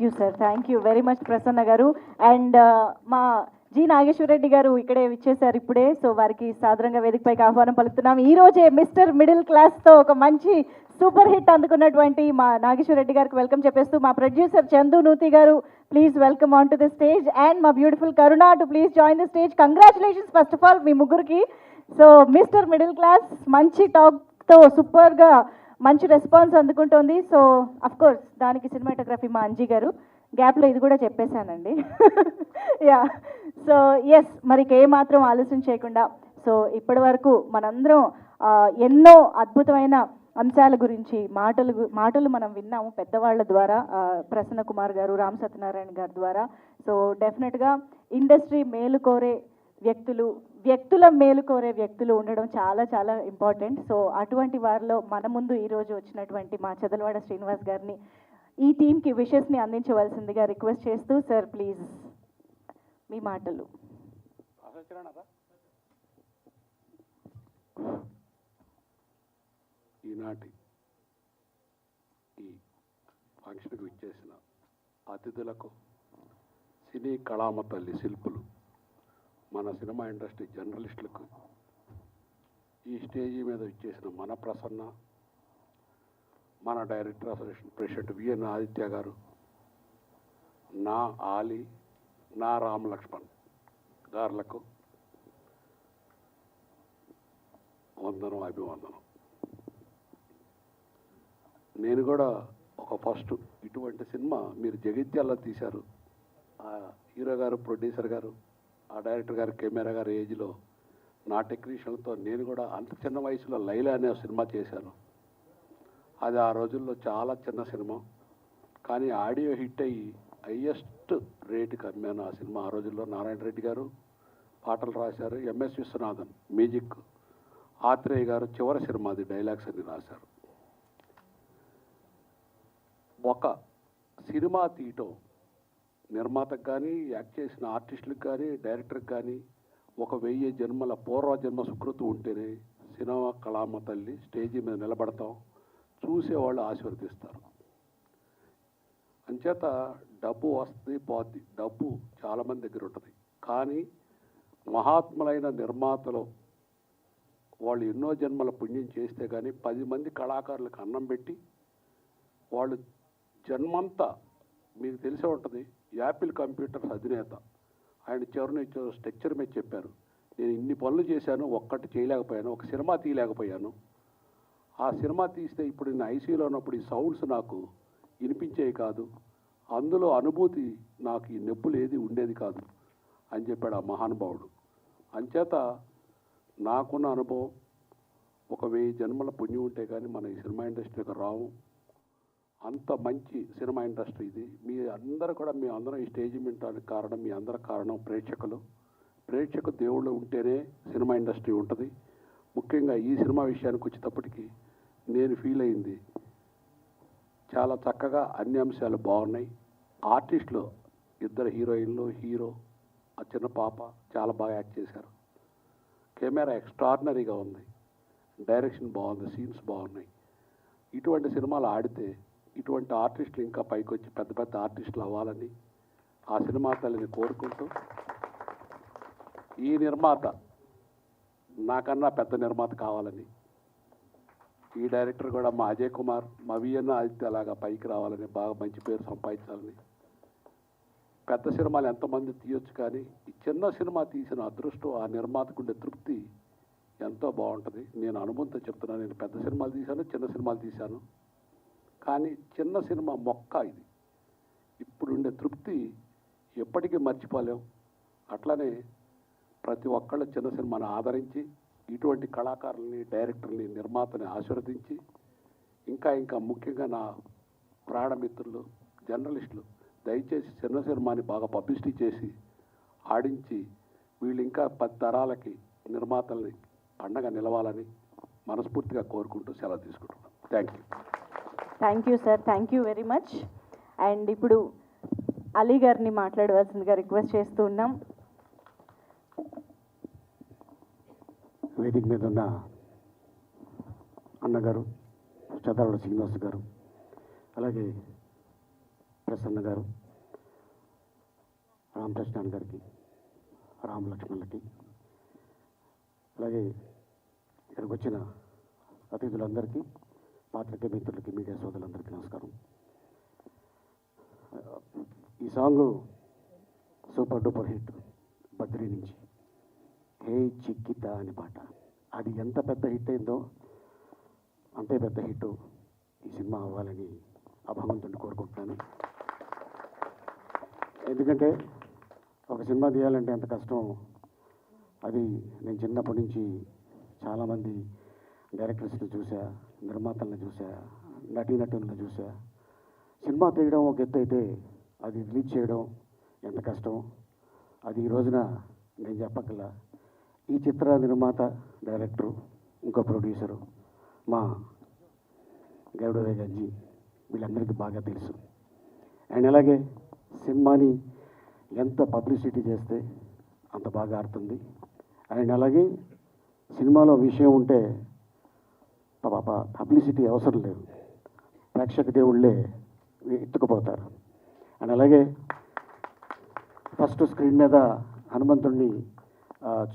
you sir. Thank you very much Prasanna గారు. అండ్ మా జి నాగేశ్వరరెడ్డి గారు ఇక్కడే విచ్చేశారు ఇప్పుడే. సో వారికి సాదరంగా వేదికపైకి ఆహ్వానం పలుకుతున్నాం. ఈ రోజే మిస్టర్ మిడిల్ క్లాస్తో ఒక మంచి సూపర్ హిట్ అందుకున్నటువంటి మా నాగేశ్వరరెడ్డి గారికి వెల్కమ్ చెప్పేస్తూ మా producer Chandu Nuthi garu please welcome on to the stage. And మా beautiful Karuna too please join the stage. Congratulations first of all మీ ముగ్గురికి. సో మిస్టర్ మిడిల్ క్లాస్ మంచి టాక్తో సూపర్గా మంచి రెస్పాన్స్ అందుకుంటోంది. సో అఫ్ కోర్స్ దానికి సినిమాటోగ్రఫీ మా అంజీ గారు. గ్యాప్లో ఇది కూడా చెప్పేశానండి. యా. సో ఎస్, మరి ఏమాత్రం ఆలస్యం చేయకుండా సో ఇప్పటి వరకు మనందరం ఎన్నో అద్భుతమైన అంశాల గురించి మాటలు మనం విన్నాము పెద్దవాళ్ళ ద్వారా, ప్రసన్న కుమార్ గారు, రామ్ సత్యనారాయణ గారి ద్వారా. సో డెఫినెట్గా ఇండస్ట్రీ మేలుకోరే వ్యక్తుల మేలు కోరే వ్యక్తులు ఉండడం చాలా చాలా ఇంపార్టెంట్. సో అటువంటి వారిలో మన ముందు ఈరోజు వచ్చినటువంటి మా చదలవాడ శ్రీనివాస్ గారిని ఈ టీంకి విషెస్ని అందించవలసిందిగా రిక్వెస్ట్ చేస్తూ, సార్ ప్లీజ్ మీ మాటలు. ఈనాటి ఈ ఫంక్షన్కి విచ్చేసిన అతిథులకు, సినీ కళామ తల్లి శిల్పులు, మన సినిమా ఇండస్ట్రీ జర్నలిస్టులకు, ఈ స్టేజీ మీద ఇచ్చేసిన మన ప్రసన్న, మన director association president VN Aditya garu, నా ఆలి, నా రామ్ లక్ష్మణ్ గారులకు వందనం, అభివందనం. నేను కూడా ఒక ఫస్ట్ ఇటువంటి సినిమా మీరు జగిత్యాలలో తీశారు. ఆ హీరో గారు, ప్రొడ్యూసర్ గారు, ఆ డైరెక్టర్ గారు, కెమెరా గారు ఏజ్లో నా టెక్నీషియన్తో నేను కూడా అంత చిన్న వయసులో లైలా అనే సినిమా చేశాను. అది ఆ రోజుల్లో చాలా చిన్న సినిమా, కానీ ఆడియో హిట్ అయ్యి హైయెస్ట్ రేటుకి అమ్మాను ఆ సినిమా. ఆ రోజుల్లో నారాయణ రెడ్డి గారు పాటలు రాశారు, ఎంఎస్ విశ్వనాథన్ మ్యూజిక్, ఆత్రేయ గారు చివరి సినిమా అది డైలాగ్స్ అన్ని రాశారు. ఒక సినిమా తీయటం నిర్మాతకు కానీ, యాక్ట్ చేసిన ఆర్టిస్టులకు కానీ, డైరెక్టర్కి కానీ ఒక 1000 జన్మల పూర్వజన్మ సుకృతి ఉంటేనే సినిమా కళామ తల్లి స్టేజీ మీద నిలబడతాం, చూసేవాళ్ళు ఆశీర్వదిస్తారు. అంచేత డబ్బు వస్తుంది పోద్ది, డబ్బు చాలామంది దగ్గర ఉంటుంది. కానీ మహాత్ములైన నిర్మాతలు వాళ్ళు ఎన్నో జన్మల పుణ్యం చేస్తే కానీ 10 మంది కళాకారులకు అన్నం పెట్టి వాళ్ళు జన్మంతా, మీకు తెలిసే ఉంటుంది, యాపిల్ కంప్యూటర్స్ అధినేత ఆయన చివరిని స్ట్రక్చర్ మీద చెప్పారు, నేను ఇన్ని పనులు చేశాను, ఒక్కటి చేయలేకపోయాను, ఒక సినిమా తీయలేకపోయాను. ఆ సినిమా తీస్తే ఇప్పుడు నేను ఐసీయూలో ఉన్నప్పుడు ఈ సౌండ్స్ నాకు వినిపించేవి కాదు, అందులో అనుభూతి నాకు ఈ నొప్పులు ఏది ఉండేది కాదు అని చెప్పాడు ఆ మహానుభావుడు. అంచేత నాకున్న అనుభవం ఒక 1000 జన్మల పుణ్యం ఉంటే కానీ మన ఈ సినిమా ఇండస్ట్రీకి రావు. అంత మంచి సినిమా ఇండస్ట్రీ ఇది. మీ అందరూ కూడా, మీ అందరం ఈ స్టేజ్ వినడానికి కారణం, మీ అందరి కారణం ప్రేక్షకు దేవుళ్ళు ఉంటేనే సినిమా ఇండస్ట్రీ ఉంటుంది. ముఖ్యంగా ఈ సినిమా విషయానికి వచ్చేటప్పటికి నేను ఫీల్ అయింది, చాలా చక్కగా అన్ని అంశాలు బాగున్నాయి. ఆర్టిస్టులు 2 హీరోయిన్లు, హీరో, ఆ చిన్న పాప చాలా బాగా యాక్ట్ చేశారు. కెమెరా ఎక్స్ట్రాడినరీగా ఉంది, డైరెక్షన్ బాగుంది, సీన్స్ బాగున్నాయి. ఇటువంటి సినిమాలు ఆడితే ఇటువంటి ఆర్టిస్టులు ఇంకా పైకి వచ్చి పెద్ద పెద్ద ఆర్టిస్టులు అవ్వాలని ఆ సినిమా తల్లిని కోరుకుంటూ, ఈ నిర్మాత నాకన్నా పెద్ద నిర్మాత కావాలని, ఈ డైరెక్టర్ కూడా మా అజయ్ కుమార్, మా విఎన్ ఆదిత్య అలాగా పైకి రావాలని, బాగా మంచి పేరు సంపాదించాలని. పెద్ద సినిమాలు ఎంతమంది తీయొచ్చు, కానీ ఈ చిన్న సినిమా తీసిన అదృష్టం, ఆ నిర్మాతకుండే తృప్తి ఎంతో బాగుంటుంది. నేను అనుభవంతో చెప్తున్నాను, నేను పెద్ద సినిమాలు తీశాను, చిన్న సినిమాలు తీశాను, కానీ చిన్న సినిమా మొక్క ఇది. ఇప్పుడుండే తృప్తి ఎప్పటికీ మర్చిపోలేం. అట్లనే ప్రతి ఒక్కళ్ళు చిన్న సినిమాను ఆదరించి ఇటువంటి కళాకారుల్ని, డైరెక్టర్ని, నిర్మాతని ఆశీర్వదించి ఇంకా ముఖ్యంగా నా ప్రాణమిత్రులు, జర్నలిస్టులు దయచేసి చిన్న సినిమాని బాగా పబ్లిసిటీ చేసి ఆడించి వీళ్ళు ఇంకా 10 తరాలకి నిర్మాతల్ని అండగా నిలవాలని మనస్ఫూర్తిగా కోరుకుంటూ సెలవు తీసుకుంటున్నాను. Thank you sir, thank you very much. And ఇప్పుడు అలీ గారిని మాట్లాడవలసిందిగా రిక్వెస్ట్ చేస్తూ ఉన్నాం. వేదిక మీద ఉన్న అన్నగారు, చదరాల శ్రీనివాస్ గారు, అలాగే ప్రసన్న గారు, రామకృష్ణ గారికి, రామలక్ష్మణులకి, అలాగే ఇక్కడికి వచ్చిన అతిథులందరికీ, పాత్రికేయ మిత్రులకి, మీడియా సోదరులందరికీ నమస్కారం. ఈ song super duper hit Badri నుంచి హే చిక్కిత అనే పాట. అది ఎంత పెద్ద హిట్ అయిందో అంతే పెద్ద హిట్ ఈ సినిమా అవ్వాలని ఆ భగవంతుడిని కోరుకుంటున్నాను. ఎందుకంటే ఒక సినిమా తీయాలంటే ఎంత కష్టం. అది నేను చిన్నప్పటి నుంచి చాలామంది డైరెక్టర్స్ని చూసా, నిర్మాతలను చూసా, నటీనటులను చూసా. సినిమా తీయడం ఒక ఎత్తు అయితే అది రిలీజ్ చేయడం ఎంత కష్టం. అది ఈ రోజున నేను చెప్పగల ఈ చిత్ర నిర్మాత, డైరెక్టరు, ఇంకో ప్రొడ్యూసరు మా గౌడవే గంజి వీళ్ళందరికీ బాగా తెలుసు. అండ్ అలాగే సినిమాని ఎంత పబ్లిసిటీ చేస్తే అంత బాగా ఆడుతుంది. అండ్ అలాగే సినిమాలో విషయం ఉంటే పబ్లిసిటీ అవసరం లేదు, ప్రేక్షక దేవుళ్ళే ఎత్తుకుపోతారు. అండ్ అలాగే ఫస్ట్ స్క్రీన్ మీద హనుమంతుడిని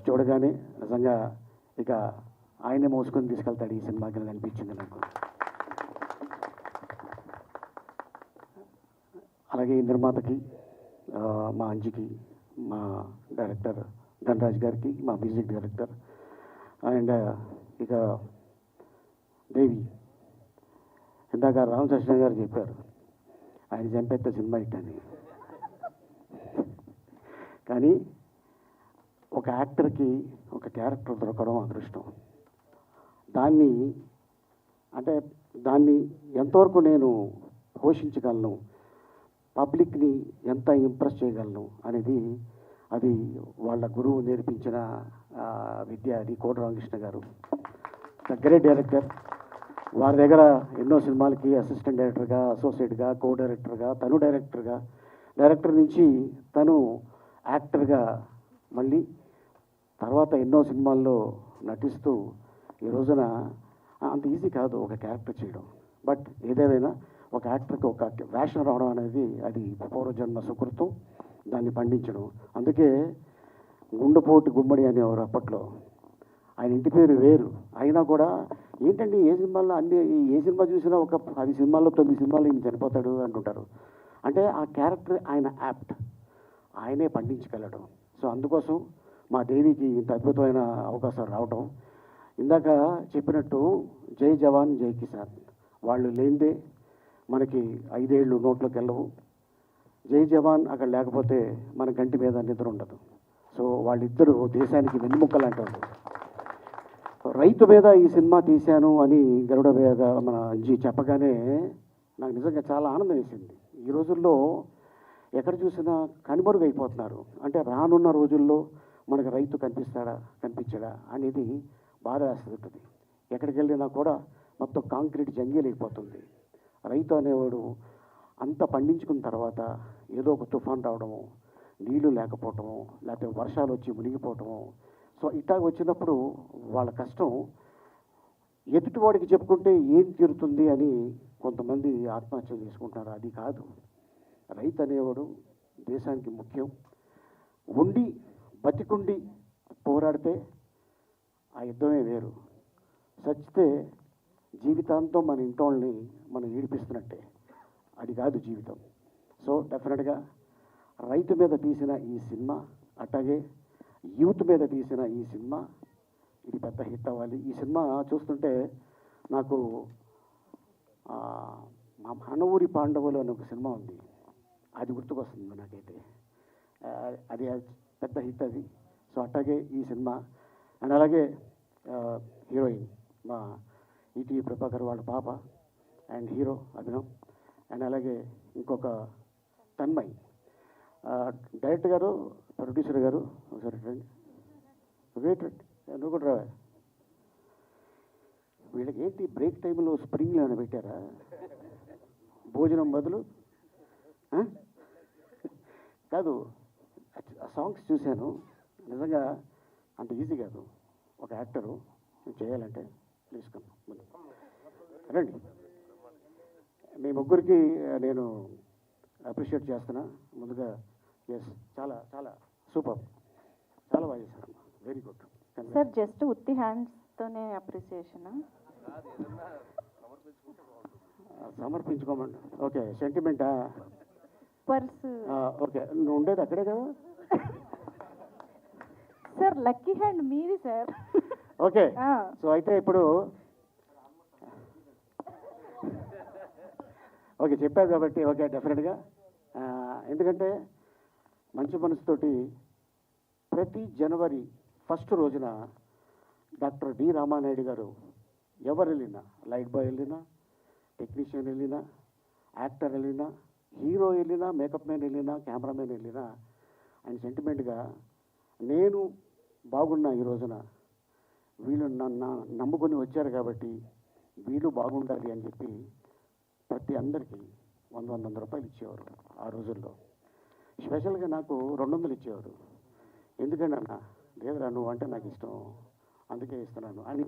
చూడగానే నిజంగా ఇక ఆయనే మోసుకొని తీసుకెళ్తాడు ఈ సినిమాకి అని అనిపించింది నాకు. అలాగే ఈ నిర్మాతకి, మా అంజికి, మా డైరెక్టర్ ధనరాజ్ గారికి, మా మ్యూజిక్ డైరెక్టర్, అండ్ ఇక దేవి. ఇందాక రామకృష్ణ గారు చెప్పారు ఆయన చంపేస్తే సినిమా హిట్ అని. కానీ ఒక యాక్టర్కి ఒక క్యారెక్టర్ దొరకడం అదృష్టం. దాన్ని ఎంతవరకు నేను పోషించగలను, పబ్లిక్ని ఎంత ఇంప్రెస్ చేయగలను అనేది అది వాళ్ళ గురువు నేర్పించిన విద్య. అది కోట రామకృష్ణ గారు, ద గ్రేట్ డైరెక్టర్. వారి దగ్గర ఎన్నో సినిమాలకి అసిస్టెంట్ డైరెక్టర్గా, అసోసియేట్గా, కో డైరెక్టర్గా, తను డైరెక్టర్గా, డైరెక్టర్ నుంచి తను యాక్టర్గా, మళ్ళీ తర్వాత ఎన్నో సినిమాల్లో నటిస్తూ ఈ రోజున అంత ఈజీ కాదు ఒక క్యారెక్టర్ చేయడం. బట్ ఏదేమైనా ఒక యాక్టర్కి ఒక వేషం రావడం అనేది అది పూర్వజన్మ సుకృతం, దాన్ని పండించడం. అందుకే గుండెపోటు గుమ్మడి అనేవారు అప్పట్లో. ఆయన ఇంటి పేరు వేరు అయినా కూడా ఏంటంటే ఏ సినిమాల్లో ఏ సినిమా చూసినా ఒక 10 సినిమాల్లో 9 సినిమాల్లో ఈయన చనిపోతాడు అంటుంటారు. అంటే ఆ క్యారెక్టర్ ఆయన యాప్ట్, ఆయనే పండించగలడు. సో అందుకోసం మా దేవికి ఇంత అద్భుతమైన అవకాశాలు రావటం. ఇందాక చెప్పినట్టు జై జవాన్ జై కిసాన్, వాళ్ళు లేనిదే మనకి 5 ఏళ్ళు నోట్లోకి వెళ్ళవు. జై జవాన్ అక్కడ లేకపోతే మన గంటి మీద నిద్ర ఉండదు. సో వాళ్ళిద్దరూ దేశానికి వెన్నెముక్క లాంటి. రైతు మీద ఈ సినిమా తీశాను అని గరుడ మీద మన చెప్పగానే నాకు నిజంగా చాలా ఆనందం వేసింది. ఈ రోజుల్లో ఎక్కడ చూసినా కనుమరుగైపోతున్నారు. అంటే రానున్న రోజుల్లో మనకు రైతు కనిపించడా అనేది బాధ వేస్తుంది. ఎక్కడికి వెళ్ళినా కూడా మొత్తం కాంక్రీట్ జంగీలైపోతుంది. రైతు అనేవాడు అంత పండించుకున్న తర్వాత ఏదో ఒక తుఫాన్ రావడము, నీళ్లు లేకపోవటము, లేకపోతే వర్షాలు వచ్చి మునిగిపోవటము. సో ఇట్లా వచ్చినప్పుడు వాళ్ళ కష్టం ఎదుటివాడికి చెప్పుకుంటే ఏం తీరుతుంది అని కొంతమంది ఆత్మహత్య చేసుకుంటారు. అది కాదు, రైతు అనేవాడు దేశానికి ముఖ్యం. బతికుండి పోరాడితే ఆ యుద్ధమే వేరు. చచ్చితే జీవితాంతం మన ఇంటోళ్ళని మనం ఈడిపిస్తున్నట్టే. అది కాదు జీవితం. సో డెఫినెట్గా రైతు మీద తీసిన ఈ సినిమా, అట్లాగే యూత్ మీద తీసిన ఈ సినిమా, ఇది పెద్ద హిట్ అవ్వాలి. ఈ సినిమా చూస్తుంటే నాకు మా మనవూరి పాండవులు అనే ఒక సినిమా ఉంది, అది గుర్తుకొస్తుంది నాకైతే. అది పెద్ద హిట్ అది. సో అట్లాగే ఈ సినిమా అండ్ అలాగే హీరోయిన్ మా ఈటీవీ ప్రభాకర్ వాళ్ళ పాప అండ్ హీరో అభినవ్ అండ్ అలాగే ఇంకొక తన్మయ్. డైరెక్టర్ గారు, ప్రొడ్యూసర్ గారు ఒకసారి రండి. వెయిట్ నువ్వు కూడా రావా? వీళ్ళకి ఏంటి బ్రేక్ టైంలో స్ప్రింగ్లు ఏమైనా పెట్టారా భోజనం బదులు? కాదు, సాంగ్స్ చూశాను, నిజంగా అంత ఈజీ కాదు ఒక యాక్టరు చేయాలంటే. ప్లీజ్ కమ్ రండి. మీ ముగ్గురికి నేను అప్రిషియేట్ చేస్తున్నా ముందుగా. ఎస్, చాలా చాలా సూపర్, చాలా బాగా చేశారు, వెరీ గుడ్. సార్ జస్ట్ ఉత్తి హ్యాండ్స్తోనే అప్రిసియేషనా? సమర్పించుకోమండి. ఓకే, సెంటిమెంటా? పర్స్. ఓకే, నువ్వు ఉండేది అక్కడే కదా? సార్ లక్కీ హ్యాండ్ మీది సార్. ఓకే, సో అయితే ఇప్పుడు ఓకే చెప్పారు కాబట్టి ఓకే డెఫినెట్గా. ఎందుకంటే మంచి మనసుతోటి ప్రతి జనవరి 1 రోజున డాక్టర్ డి రామానాయుడు గారు ఎవరు వెళ్ళినా, లైట్ బాయ్ వెళ్ళినా, టెక్నీషియన్ వెళ్ళినా, యాక్టర్ వెళ్ళినా, హీరో వెళ్ళినా, మేకప్ మ్యాన్ వెళ్ళినా, కెమెరామెన్ వెళ్ళినా, ఆయన సెంటిమెంట్గా నేను బాగున్నా ఈ రోజున, వీళ్ళు నన్ను నమ్ముకొని వచ్చారు కాబట్టి వీళ్ళు బాగుండాలి అని చెప్పి ప్రతి అందరికీ 100 రూపాయలు ఇచ్చేవారు ఆ రోజుల్లో. స్పెషల్గా నాకు 200 ఇచ్చేవారు. ఎందుకంటే అన్న లేదురా నువ్వు అంటే నాకు ఇష్టం అందుకే ఇస్తున్నాను అని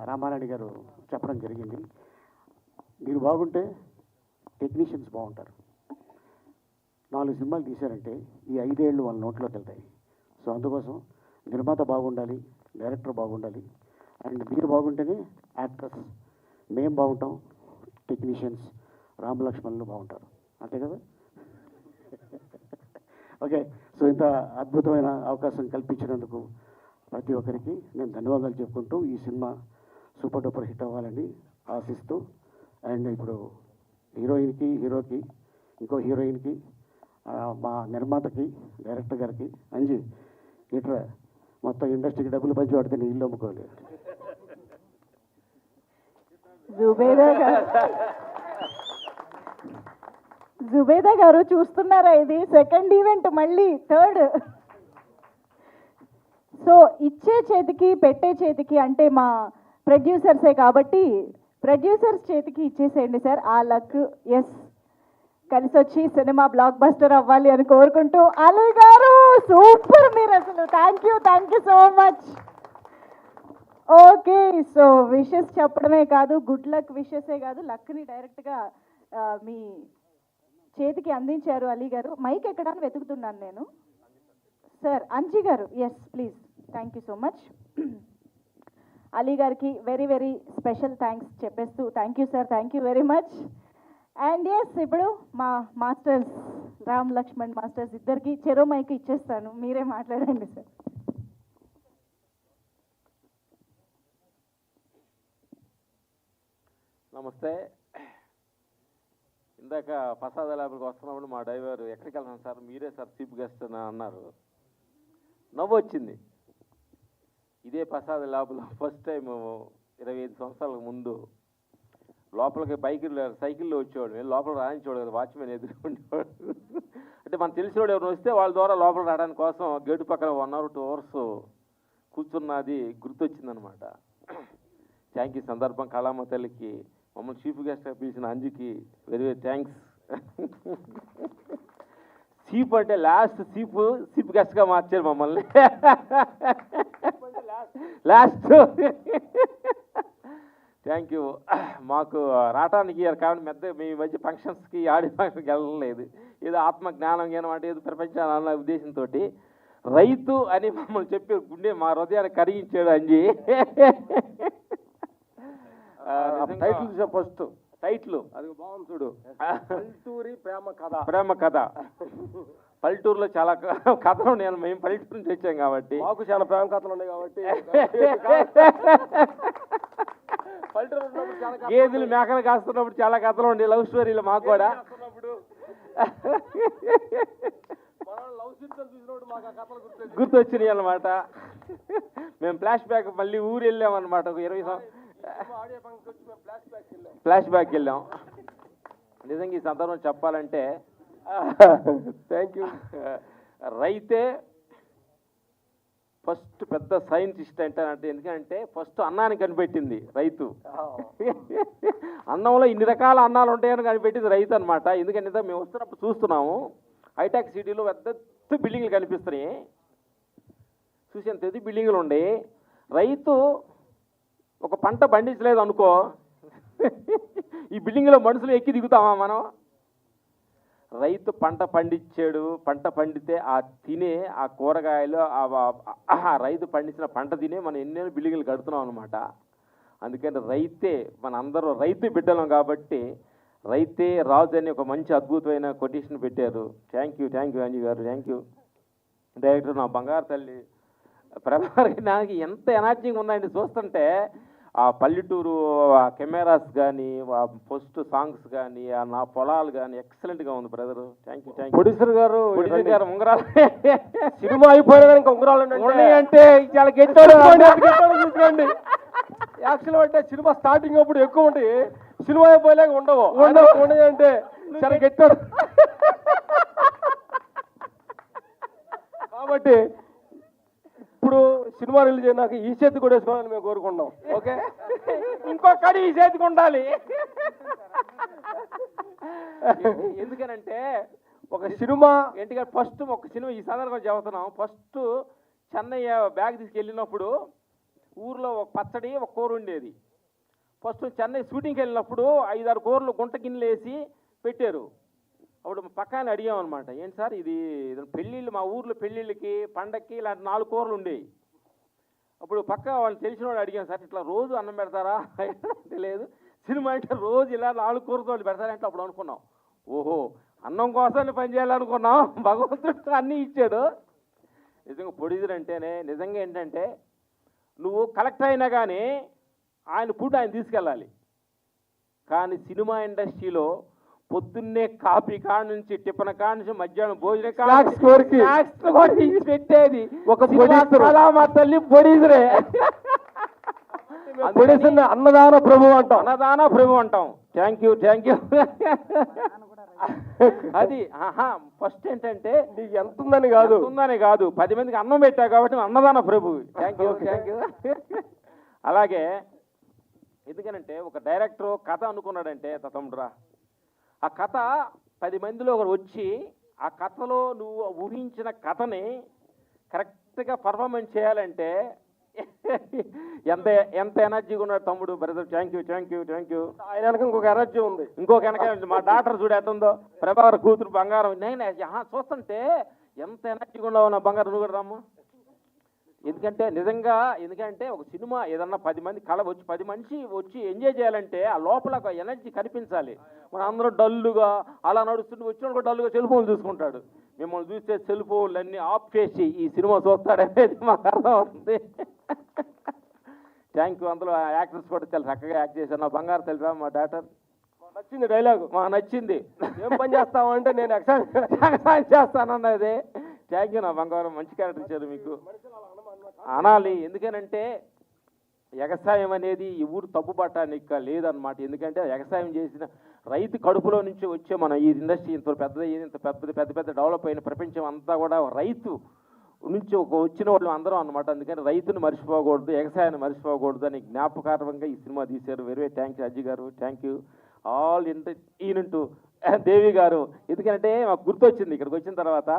రామారాయుడు గారు చెప్పడం జరిగింది. మీరు బాగుంటే టెక్నీషియన్స్ బాగుంటారు. 4 సినిమాలు తీశారంటే ఈ 5 ఏళ్ళు వాళ్ళ నోట్లోకి వెళ్తాయి. సో అందుకోసం నిర్మాత బాగుండాలి, డైరెక్టర్ బాగుండాలి, అండ్ మీరు బాగుంటేనే యాక్టర్స్, మేము బాగుంటాం, టెక్నీషియన్స్, రామ్ లక్ష్మణులు బాగుంటారు, అంతే కదా? ఓకే, సో ఇంత అద్భుతమైన అవకాశం కల్పించినందుకు ప్రతి ఒక్కరికి నేను ధన్యవాదాలు చెప్పుకుంటూ ఈ సినిమా సూపర్ డూపర్ హిట్ అవ్వాలని ఆశిస్తూ, అండ్ ఇప్పుడు హీరోయిన్కి, హీరోకి, ఇంకో హీరోయిన్కి, మా నిర్మాతకి, డైరెక్టర్ గారికి, అంజీ ఇట్రా మొత్తం ఇండస్ట్రీకి డబ్బులు పంచి పడితే నీ ఇల్లు అమ్ముకోవాలి. జుబేదా గారు చూస్తున్నారా? ఇది సెకండ్ ఈవెంట్, మళ్ళీ థర్డ్. సో ఇచ్చే చేతికి పెట్టే చేతికి అంటే మా ప్రొడ్యూసర్సే కాబట్టి ప్రొడ్యూసర్స్ చేతికి ఇచ్చేసేయండి సార్. ఆ లక్ ఎస్ కలిసి వచ్చి సినిమా బ్లాక్ బస్టర్ అవ్వాలి అని కోరుకుంటూ, అలీ గారు సూపర్, మీరు అసలు thank you so much. Okay, so wishes చెప్పడమే కాదు, గుడ్ లక్ విషెసే కాదు, లక్ని డైరెక్ట్గా మీ చేతికి అందించారు అలీ గారు. మైక్ ఎక్కడ అని వెతుకుతున్నాను నేను. Sir Anji garu, yes please. Thank you so much. Ali గారికి వెరీ వెరీ స్పెషల్ థ్యాంక్స్ చెప్పేస్తూ, thank you sir, thank you very much. And yes, ఇప్పుడు మా మాస్టర్స్ రామ్ లక్ష్మణ్ మాస్టర్స్ ఇద్దరికి చెరో మైక్ ఇచ్చేస్తాను, మీరే మాట్లాడండి సార్. నమస్తే. ఇందాక ప్రసాద ల్యాబ్కి వస్తున్నప్పుడు మా డ్రైవర్ ఎక్కడికి వెళ్తాను సార్, మీరే సార్ చీఫ్ గెస్ట్ అని అన్నారు. నవ్వు వచ్చింది. ఇదే ప్రసాద ల్యాబ్లో ఫస్ట్ టైం 25 సంవత్సరాల ముందు లోపలికి సైకిల్లో వచ్చేవాడు, నేను లోపల రాయించేవాడు కదా, వాచ్మెన్ ఎదుర్కొండేవాడు. అంటే మనకు తెలిసినవాడు ఎవరు వస్తే వాళ్ళ ద్వారా లోపల రావడానికి కోసం గేటు పక్కన 1 or 2 hours కూర్చున్నది గుర్తొచ్చిందనమాట. Thank you. సందర్భం కళామ తల్లికి, మమ్మల్ని చీఫ్ గెస్ట్గా పిలిచిన అంజుకి వెరీ వెరీ థ్యాంక్స్. చీఫ్ అంటే లాస్ట్ చీఫ్ గెస్ట్గా మార్చారు మమ్మల్ని. Last thank you. మాకు రావటానికి కాబట్టి మీ మధ్య ఫంక్షన్స్కి, ఆడి ఫంక్షన్కి వెళ్ళలేదు. ఏదో ఆత్మ జ్ఞానం జ్ఞానం అంటే ఏదో ప్రపంచాన్ని అన్న ఉద్దేశంతో రైతు అని మమ్మల్ని చెప్పి గుండె మా హృదయాన్ని కరిగించాడు అంజీ. టైటిల్ ఫస్ట్ టైటిల్ అది బాగుంది చూడు, పల్లెటూరి ప్రేమ కథ. పల్లెటూరులో చాలా కథలు ఉన్నాయి, మేము పల్లెటూరు నుంచి వచ్చాం కాబట్టి మాకు చాలా ప్రేమ కథలు ఉన్నాయి కాబట్టి గేదెలు మేకలు కాస్తున్నప్పుడు చాలా కథలు ఉండే, లవ్ స్టోరీలు మాకు కూడా. గుర్తొచ్చినాయి అన్నమాట. మేము ఫ్లాష్ బ్యాక్ మళ్ళీ ఊరు వెళ్ళామన్నమాట. ఒక 20 ఫ్లాష్ బ్యాక్ వెళ్ళాం. నిజంగా ఈ సందర్భం చెప్పాలంటే థ్యాంక్ యూ. రైతే ఫస్ట్ పెద్ద సైంటిస్ట్ అంటే ఎందుకంటే ఫస్ట్ అన్నాన్ని కనిపెట్టింది రైతు. అన్నంలో ఇన్ని రకాల అన్నాలు ఉంటాయని కనిపెట్టింది రైతు అనమాట. ఎందుకంటే మేము వస్తున్నప్పుడు చూస్తున్నాము హైటెక్ సిటీలో పెద్ద బిల్డింగ్లు కనిపిస్తున్నాయి. చూసేంత పెద్ద బిల్డింగ్లు ఉండి రైతు ఒక పంట పండించలేదు అనుకో, ఈ బిల్డింగ్లో మనుషులు ఎక్కి దిగుతామా మనం? రైతు పంట పండించాడు, పంట పండితే ఆ తినే ఆ కూరగాయలు ఆ రైతు పండించిన పంట తినే మనం ఎన్నో బిల్డింగ్లు కడుతున్నాం అనమాట. అందుకని రైతే మన అందరూ రైతు బిడ్డలం కాబట్టి రైతే రాజు అని ఒక మంచి అద్భుతమైన కొటేషన్ పెట్టారు. Thank you Anji garu, thank you. Director నా బంగారు తల్లి ప్రభాకర్ నాకు ఎంత ఎనర్జీగా ఉందండి చూస్తుంటే. ఆ పల్లెటూరు ఆ కెమెరాస్ కానీ ఆ ఫస్ట్ సాంగ్స్ కానీ ఆ నా పొలాలు కానీ ఎక్సలెంట్గా ఉంది బ్రదర్. Thank you. ప్రొడ్యూసర్ గారు ఉంగరాలు సినిమా అయిపోయినా ఇంకా ఉంగరాలు అంటే చాలా గట్టిగా చూసుకోండి. యాక్చువల్ అంటే సినిమా స్టార్టింగ్ అప్పుడు ఎక్కువ ఉంటాయి, సినిమా అయిపోయాక ఉండవు. అంటే చాలా గట్టాడు. కాబట్టి ఇప్పుడు సినిమా రిలీజ్ అయినాక ఈ చేతి కూడా వేసుకోవాలని మేము కోరుకుంటాం. ఓకే, ఇంకొకటి ఈ చేతికి ఉండాలి. ఎందుకనంటే ఒక సినిమా ఎందుకంటే ఫస్ట్ ఒక సినిమా ఈ సందర్భంగా చెబుతున్నాం. ఫస్ట్ చెన్నై బ్యాగ్ తీసుకెళ్ళినప్పుడు ఊర్లో ఒక పచ్చడి ఒక కూర ఉండేది. ఫస్ట్ చెన్నై షూటింగ్కి వెళ్ళినప్పుడు 5-6 కూరలు గుంట గిన్నెలు వేసి పెట్టారు. అప్పుడు పక్కన అడిగామన్నమాట, ఏంటి సార్ ఇది పెళ్ళిళ్ళు, మా ఊర్లో పెళ్ళిళ్ళకి పండక్కి ఇలాంటి 4 కూరలు ఉండేవి. అప్పుడు పక్క వాళ్ళు తెలిసిన వాళ్ళు అడిగాను, సార్ ఇట్లా రోజు అన్నం పెడతారా అంటే లేదు, సినిమా అంటే రోజు ఇలా 4 కూరతో పెడతారంటే అప్పుడు అనుకున్నాం, ఓహో అన్నం కోసాన్ని పనిచేయాలనుకున్నాం, భగవంతుడు అన్నీ ఇచ్చాడు. నిజంగా ప్రొడ్యూసర్ అంటేనే నిజంగా ఏంటంటే నువ్వు కలెక్టర్ అయినా కానీ ఆయన ఫుడ్ ఆయన తీసుకెళ్ళాలి. కానీ సినిమా ఇండస్ట్రీలో పొద్దున్నే కాఫీ కాడ నుంచి టిఫిన్ కాడ నుంచి మధ్యాహ్నం భోజనం పెట్టేది ఒక మా తల్లి ప్రొడ్యూసరే. అన్నదాన ప్రభు అంటాం, అన్నదాన ప్రభు అంటాం. Thank you. అది ఫస్ట్ ఏంటంటే నీకు ఎంత ఉందని కాదు 10 మందికి అన్నం పెట్టా కాబట్టి అన్నదాన ప్రభు. Thank you. అలాగే ఎందుకనంటే ఒక డైరెక్టర్ కథ అనుకున్నాడంటే తమ్ముడురా, ఆ కథ 10 మందిలో ఒకరు వచ్చి ఆ కథలో నువ్వు ఊహించిన కథని కరెక్ట్గా పర్ఫార్మెన్స్ చేయాలంటే ఎంత ఎనర్జీగా ఉన్నాడు తమ్ముడు బ్రదర్. Thank you. ఆయన వెనక ఇంకొక ఎనర్జీ ఉంది. ఇంకొక వెనక మా డాక్టర్ చూడు ఎట్టుందో, ప్రభాకర్ కూతురు బంగారం. నేను చూస్తుంటే ఎంత ఎనర్జీగా ఉన్నావు నా బంగారం, నువ్వు కూడా రామ్మ. ఎందుకంటే ఒక సినిమా ఏదన్నా 10 మంది కళ వచ్చి 10 మనిషి వచ్చి ఎంజాయ్ చేయాలంటే ఆ లోపల ఒక ఎనర్జీ కనిపించాలి. మన అందరూ డల్లుగా అలా నడుస్తుంటే వచ్చిన కూడా డల్లుగా సెల్ ఫోన్ చూసుకుంటాడు. మిమ్మల్ని చూస్తే సెల్ ఫోన్లు అన్నీ ఆఫ్ చేసి ఈ సినిమా చూస్తాడనేది మాకు అర్థం అవుతుంది. Thank you. అందులో యాక్టర్స్ కూడా చాలా చక్కగా యాక్ట్ చేశారు. నా బంగారు తెలుసా మా డాక్టర్, నచ్చింది డైలాగ్, మాకు నచ్చింది. ఏం పని చేస్తామంటే నేను ఎక్సైజ్ చేస్తానన్నది. థ్యాంక్ యూ నా బంగారం, మంచి క్యారెక్టర్ ఇచ్చారు మీకు అనాలి. ఎందుకనంటే వ్యవసాయం అనేది ఈ ఊరు తప్పుపట్టడానికి లేదనమాట. ఎందుకంటే వ్యవసాయం చేసిన రైతు కడుపులో నుంచి వచ్చే మన ఈ ఇండస్ట్రీ ఇంత పెద్ద డెవలప్ అయిన ప్రపంచం అంతా కూడా రైతు నుంచి వచ్చిన వాళ్ళు అందరం అనమాట. అందుకని రైతును మర్చిపోకూడదు, వ్యవసాయాన్ని మర్చిపోకూడదు అని జ్ఞాపకార్థంగా ఈ సినిమా తీశారు. వెరీ థ్యాంక్స్ అజ్జి గారు, థ్యాంక్ యూ ఆల్ ఈనంటూ దేవి గారు. ఎందుకంటే మాకు గుర్తొచ్చింది ఇక్కడికి వచ్చిన తర్వాత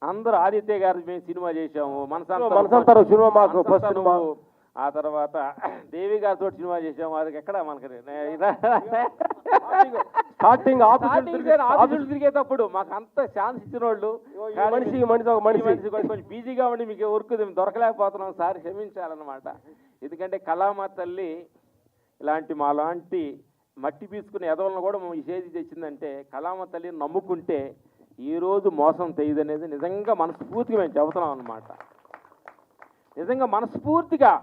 అందరూ ఆదిత్య గారు మేము సినిమా చేసాము, మనసంతారు సినిమా మాకు ఫస్ట్ సినిమా. ఆ తర్వాత దేవి గారితో సినిమా చేసాము. అది ఎక్కడ మనకి స్టార్టింగ్ ఆఫీసులు తిరిగేటప్పుడు మాకు అంత ఛాన్స్ ఇచ్చిన వాళ్ళు మనిషి కొంచెం బిజీగా ఉండి మీకు వర్క్ దొరకలేకపోతున్నాం సార్, క్షమించాలన్నమాట. ఎందుకంటే కళామ తల్లి ఇలాంటి మాలాంటి మట్టి పీసుకునే ఎదవలను కూడా ఈ చేతి తెచ్చిందంటే కళామ తల్లిని నమ్ముకుంటే ఈరోజు మోసం తెలియదనేది నిజంగా మనస్ఫూర్తిగా మేము చెబుతున్నాం అన్నమాట. నిజంగా మనస్ఫూర్తిగా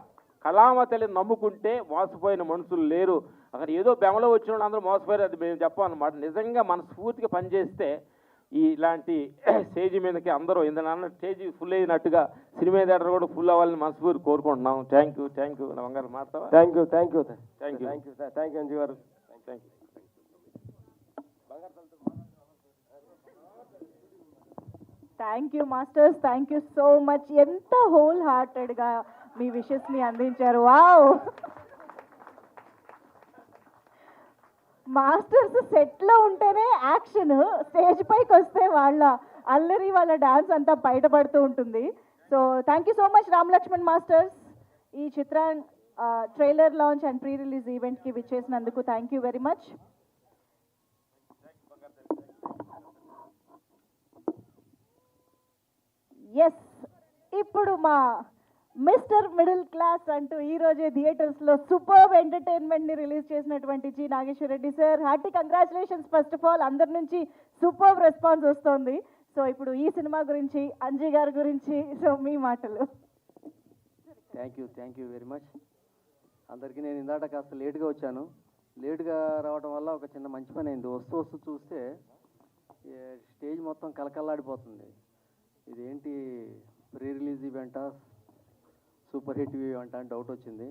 కళామ తల్లిని నమ్ముకుంటే మోసపోయిన మనుషులు లేరు. అక్కడ ఏదో బెమలో వచ్చిన వాళ్ళు అందరూ మోసపోయారు, అది మేము చెప్పామన్నమాట. నిజంగా మనస్ఫూర్తిగా పనిచేస్తే ఇలాంటి స్టేజ్ మీదకి అందరూ ఇంత స్టేజ్ ఫుల్ అయినట్టుగా సినిమా థియేటర్ కూడా ఫుల్ అవ్వాలని మనస్ఫూర్తి కోరుకుంటున్నాం. థ్యాంక్ యూ నా బంగారు మాట్లాడతావా? Thank you thank you thank you Anji garu. Thank you. Thank you masters, thank you so much. ఎంత హోల్ హార్టెడ్గా మీ విషెస్ని అందించారు. వావ్, మాస్టర్స్ సెట్లో ఉంటేనే యాక్షన్, స్టేజ్ పైకి వస్తే వాళ్ళ అల్లరి, వాళ్ళ డాన్స్ అంతా బయటపడుతూ ఉంటుంది. So thank you so much Ram Lakshman masters. ఈ చిత్ర trailer launch and pre release ఈవెంట్కి విచ్చేసినందుకు thank you very much. Yes, ఇప్పుడు మా మిస్టర్ మిడిల్ క్లాస్ అంటూ ఈరోజే థియేటర్స్లో సూపర్ ఎంటర్టైన్మెంట్ని రిలీజ్ చేసినటువంటి G Nageswara Reddy sir, hearty congratulations. First of all అందరి నుంచి సూపర్ రెస్పాన్స్ వస్తుంది. సో ఇప్పుడు ఈ సినిమా గురించి, అంజీ గారి గురించి, సో మీ మాటలు. థ్యాంక్ యూ వెరీ మచ్ అందరికీ. నేను ఇందాక కాస్త లేట్గా వచ్చాను. లేట్గా రావడం వల్ల ఒక చిన్న మంచి పని అయింది. వస్తూ చూస్తే స్టేజ్ మొత్తం కలకల్లాడిపోతుంది. ఇదేంటి ప్రీ రిలీజ్ ఈవెంటా, సూపర్ హిట్ ఈవెంట్ అని డౌట్ వచ్చింది.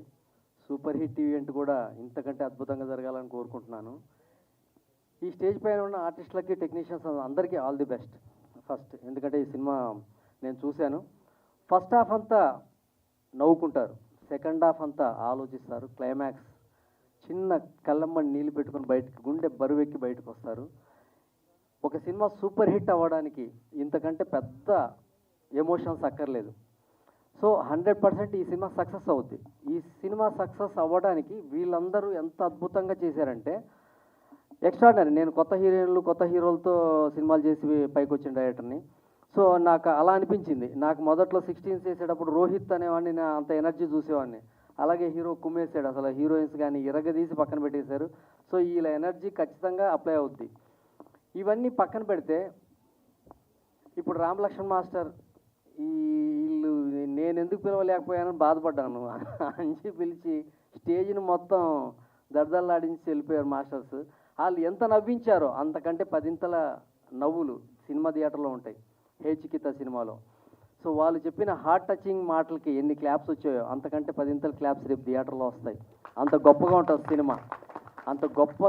సూపర్ హిట్ ఈవెంట్ కూడా ఇంతకంటే అద్భుతంగా జరగాలని కోరుకుంటున్నాను. ఈ స్టేజ్ పైన ఉన్న ఆర్టిస్టులకి, టెక్నీషియన్స్ అందరికీ ఆల్ ది బెస్ట్ ఫస్ట్. ఎందుకంటే ఈ సినిమా నేను చూశాను. ఫస్ట్ హాఫ్ అంతా నవ్వుకుంటారు, సెకండ్ హాఫ్ అంతా ఆలోచిస్తారు. క్లైమాక్స్ చిన్న కళ్ళమ్మని నీళ్ళు పెట్టుకుని బయటకు, గుండె బరువెక్కి బయటకు వస్తారు. ఒక సినిమా సూపర్ హిట్ అవ్వడానికి ఇంతకంటే పెద్ద ఎమోషన్స్ అక్కర్లేదు. సో 100% ఈ సినిమా సక్సెస్ అవుద్ది. ఈ సినిమా సక్సెస్ అవ్వడానికి వీళ్ళందరూ ఎంత అద్భుతంగా చేశారంటే ఎక్స్ట్రాడినరీ. నేను కొత్త హీరోయిన్లు, కొత్త హీరోలతో సినిమాలు చేసి పైకి వచ్చిన డైరెక్టర్ని. సో నాకు అలా అనిపించింది. నాకు మొదట్లో 16 చేసేటప్పుడు రోహిత్ అనేవాడిని, నేను అంత ఎనర్జీ చూసేవాడిని. అలాగే హీరో కుమ్మేసాడు. అసలు హీరోయిన్స్ కానీ ఇరగదీసి పక్కన పెట్టేశారు. సో వీళ్ళ ఎనర్జీ ఖచ్చితంగా అప్లై అవుద్ది. ఇవన్నీ పక్కన పెడితే ఇప్పుడు రామ్ లక్ష్మణ్ మాస్టర్ వీళ్ళు నేను ఎందుకు పిలవలేకపోయానని బాధపడ్డాను. అంచి పిలిచి స్టేజ్ని మొత్తం దడదల్లాడించి వెళ్ళిపోయారు మాస్టర్స్. వాళ్ళు ఎంత నవ్వించారో అంతకంటే 10 నవ్వులు సినిమా థియేటర్లో ఉంటాయి హేచికిత సినిమాలో. సో వాళ్ళు చెప్పిన హార్ట్ టచింగ్ మాటలకి ఎన్ని క్లాప్స్ వచ్చాయో అంతకంటే 10 క్లాప్స్ రేపు థియేటర్లో వస్తాయి. అంత గొప్పగా ఉంటుంది సినిమా. అంత గొప్ప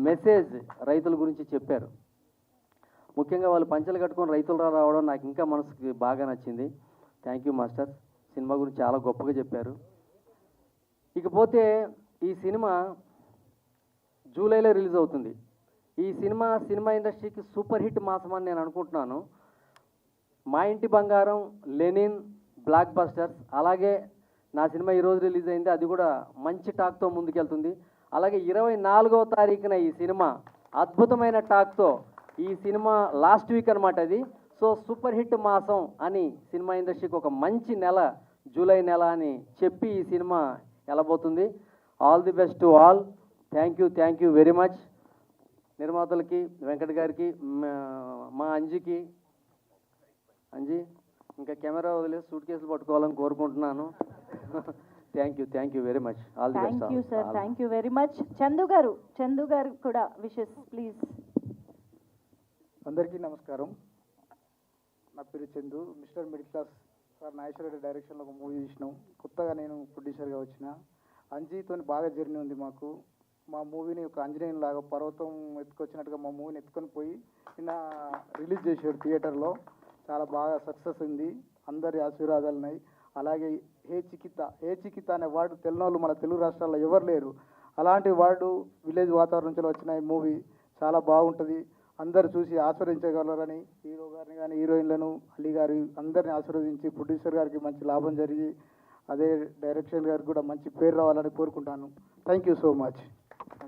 మెసేజ్ రైతుల గురించి చెప్పారు. ముఖ్యంగా వాళ్ళు పంచలు కట్టుకొని రైతులు రావడం నాకు ఇంకా మనసుకి బాగా నచ్చింది. Thank you masters. సినిమా గురించి చాలా గొప్పగా చెప్పారు. ఇకపోతే ఈ సినిమా జూలైలో రిలీజ్ అవుతుంది. ఈ సినిమా ఇండస్ట్రీకి సూపర్ హిట్ మాసం అని నేను అనుకుంటున్నాను. మా ఇంటి బంగారం, లెనిన్, బ్లాక్ బస్టర్స్, అలాగే నా సినిమా ఈరోజు రిలీజ్ అయింది. అది కూడా మంచి టాక్తో ముందుకెళ్తుంది. అలాగే 24వ తారీఖున ఈ సినిమా అద్భుతమైన టాక్తో, ఈ సినిమా లాస్ట్ వీక్ అనమాట అది. సో సూపర్ హిట్ మాసం అని సినిమా ఇండస్ట్రీకి ఒక మంచి నెల జూలై నెల అని చెప్పి ఈ సినిమా వెళ్ళబోతుంది. All the best to all. Thank you very much. నిర్మాతలకి, వెంకట్ గారికి, మా అంజీకి, అంజీ ఇంకా కెమెరా వదిలేసి సూట్ కేసులు పట్టుకోవాలని కోరుకుంటున్నాను. Thank you very much. All the best. Thank you sir, thank you very much. Chandu గారు కూడా విషెస్ ప్లీజ్. అందరికీ నమస్కారం. నా పేరు Chandu. Mister middle class sir Nageswara Reddy డైరెక్షన్లో ఒక మూవీ చూసినాం. కొత్తగా నేను ప్రొడ్యూసర్గా వచ్చిన. అంజీతో బాగా జర్నీ ఉంది మాకు. మా మూవీని ఒక ఆంజనేయుని లాగా పర్వతం ఎత్తుకొచ్చినట్టుగా మా మూవీని ఎత్తుకొని పోయి నిన్న రిలీజ్ చేశాడు థియేటర్లో. చాలా బాగా సక్సెస్ ఉంది. అందరి ఆశీర్వాదాలు ఉన్నాయి. అలాగే హేచికిత అనే వర్డ్ తెలియని వాళ్ళు మన తెలుగు రాష్ట్రాల్లో ఎవరు లేరు. అలాంటి వర్డ్ విలేజ్ వాతావరణం నుంచి వచ్చిన ఈ మూవీ చాలా బాగుంటుంది. అందరు చూసి ఆస్వాదించగలరని హీరో గారిని కానీ, హీరోయిన్లను, అలీ గారి అందరిని ఆశీర్వదించి ప్రొడ్యూసర్ గారికి మంచి లాభం జరిగి అదే డైరెక్షన్ గారికి కూడా మంచి పేరు రావాలని కోరుకుంటాను. Thank you so much.